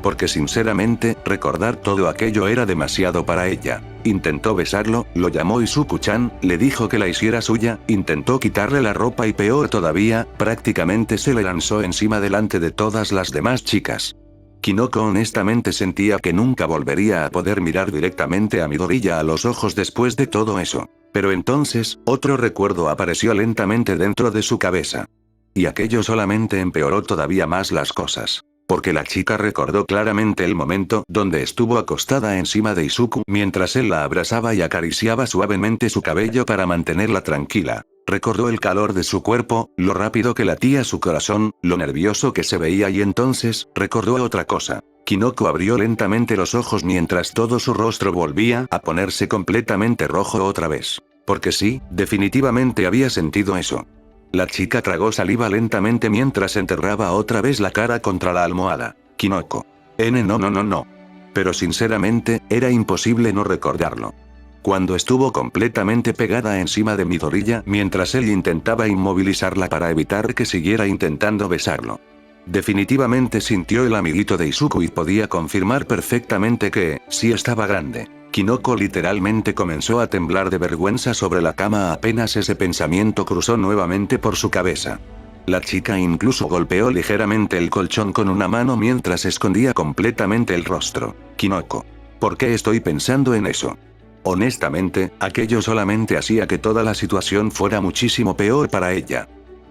Speaker 2: Porque sinceramente, recordar todo aquello era demasiado para ella. Intentó besarlo, lo llamó Izuku-chan, le dijo que la hiciera suya, intentó quitarle la ropa y peor todavía, prácticamente se le lanzó encima delante de todas las demás chicas. Kinoko honestamente sentía que nunca volvería a poder mirar directamente a Midoriya a los ojos después de todo eso. Pero entonces, otro recuerdo apareció lentamente dentro de su cabeza. Y aquello solamente empeoró todavía más las cosas. Porque la chica recordó claramente el momento donde estuvo acostada encima de Izuku mientras él la abrazaba y acariciaba suavemente su cabello para mantenerla tranquila. Recordó el calor de su cuerpo, lo rápido que latía su corazón, lo nervioso que se veía y entonces, recordó otra cosa. Kinoko abrió lentamente los ojos mientras todo su rostro volvía a ponerse completamente rojo otra vez. Porque sí, definitivamente había sentido eso. La chica tragó saliva lentamente mientras enterraba otra vez la cara contra la almohada. Kinoko. No. Pero sinceramente, era imposible no recordarlo. Cuando estuvo completamente pegada encima de Midoriya mientras él intentaba inmovilizarla para evitar que siguiera intentando besarlo. Definitivamente sintió el amiguito de Izuku y podía confirmar perfectamente que, sí estaba grande. Kinoko literalmente comenzó a temblar de vergüenza sobre la cama apenas ese pensamiento cruzó nuevamente por su cabeza. La chica incluso golpeó ligeramente el colchón con una mano mientras escondía completamente el rostro. Kinoko. ¿Por qué estoy pensando en eso? Honestamente, aquello solamente hacía que toda la situación fuera muchísimo peor para ella.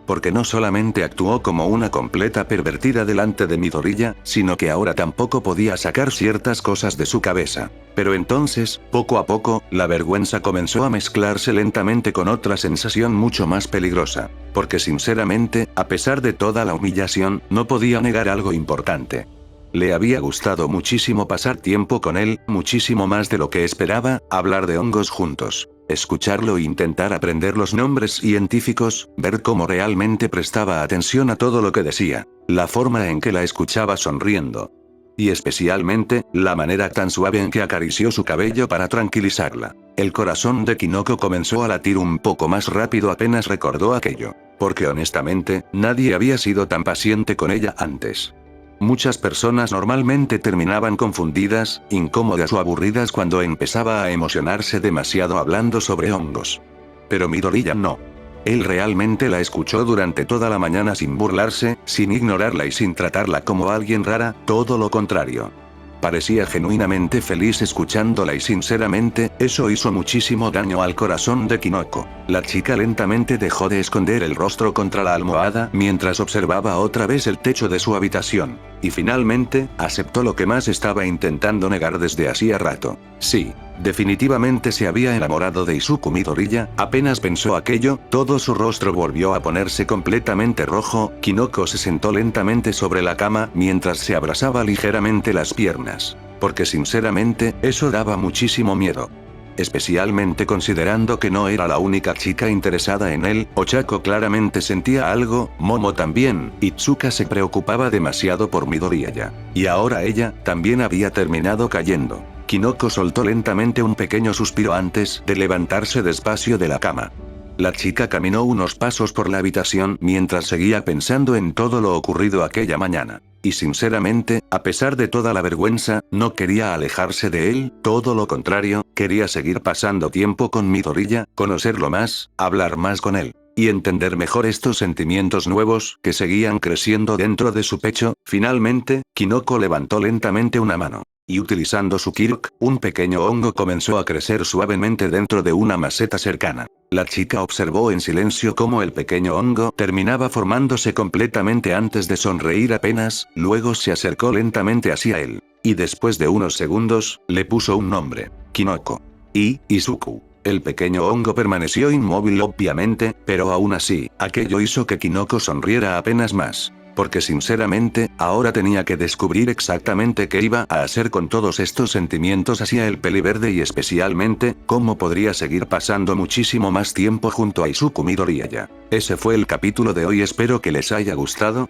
Speaker 2: Porque no solamente actuó como una completa pervertida delante de Midoriya, sino que ahora tampoco podía sacar ciertas cosas de su cabeza. Pero entonces, poco a poco, la vergüenza comenzó a mezclarse lentamente con otra sensación mucho más peligrosa. Porque sinceramente, a pesar de toda la humillación, no podía negar algo importante. Le había gustado muchísimo pasar tiempo con él, muchísimo más de lo que esperaba, hablar de hongos juntos. Escucharlo e intentar aprender los nombres científicos, ver cómo realmente prestaba atención a todo lo que decía, la forma en que la escuchaba sonriendo. Y especialmente, la manera tan suave en que acarició su cabello para tranquilizarla. El corazón de Kinoko comenzó a latir un poco más rápido apenas recordó aquello. Porque honestamente, nadie había sido tan paciente con ella antes. Muchas personas normalmente terminaban confundidas, incómodas o aburridas cuando empezaba a emocionarse demasiado hablando sobre hongos. Pero Midoriya no. Él realmente la escuchó durante toda la mañana sin burlarse, sin ignorarla y sin tratarla como alguien rara, todo lo contrario. Parecía genuinamente feliz escuchándola y sinceramente, eso hizo muchísimo daño al corazón de Kinoko. La chica lentamente dejó de esconder el rostro contra la almohada mientras observaba otra vez el techo de su habitación. Y finalmente, aceptó lo que más estaba intentando negar desde hacía rato. Sí, definitivamente se había enamorado de Izuku Midoriya, apenas pensó aquello, todo su rostro volvió a ponerse completamente rojo, Kinoko se sentó lentamente sobre la cama mientras se abrazaba ligeramente las piernas. Porque sinceramente, eso daba muchísimo miedo. Especialmente considerando que no era la única chica interesada en él, Ochako claramente sentía algo, Momo también, y Tsuka se preocupaba demasiado por Midoriya. Y ahora ella, también había terminado cayendo. Kinoko soltó lentamente un pequeño suspiro antes de levantarse despacio de la cama. La chica caminó unos pasos por la habitación mientras seguía pensando en todo lo ocurrido aquella mañana. Y sinceramente, a pesar de toda la vergüenza, no quería alejarse de él, todo lo contrario, quería seguir pasando tiempo con Midoriya, conocerlo más, hablar más con él. Y entender mejor estos sentimientos nuevos que seguían creciendo dentro de su pecho. Finalmente, Kinoko levantó lentamente una mano. Y utilizando su Kirk, un pequeño hongo comenzó a crecer suavemente dentro de una maceta cercana. La chica observó en silencio cómo el pequeño hongo terminaba formándose completamente antes de sonreír apenas, luego se acercó lentamente hacia él. Y después de unos segundos, le puso un nombre. Kinoko. Y Izuku. El pequeño hongo permaneció inmóvil obviamente, pero aún así, aquello hizo que Kinoko sonriera apenas más. Porque sinceramente, ahora tenía que descubrir exactamente qué iba a hacer con todos estos sentimientos hacia el peliverde y especialmente, cómo podría seguir pasando muchísimo más tiempo junto a Izuku Midoriya. Ese fue el capítulo de hoy, espero que les haya gustado.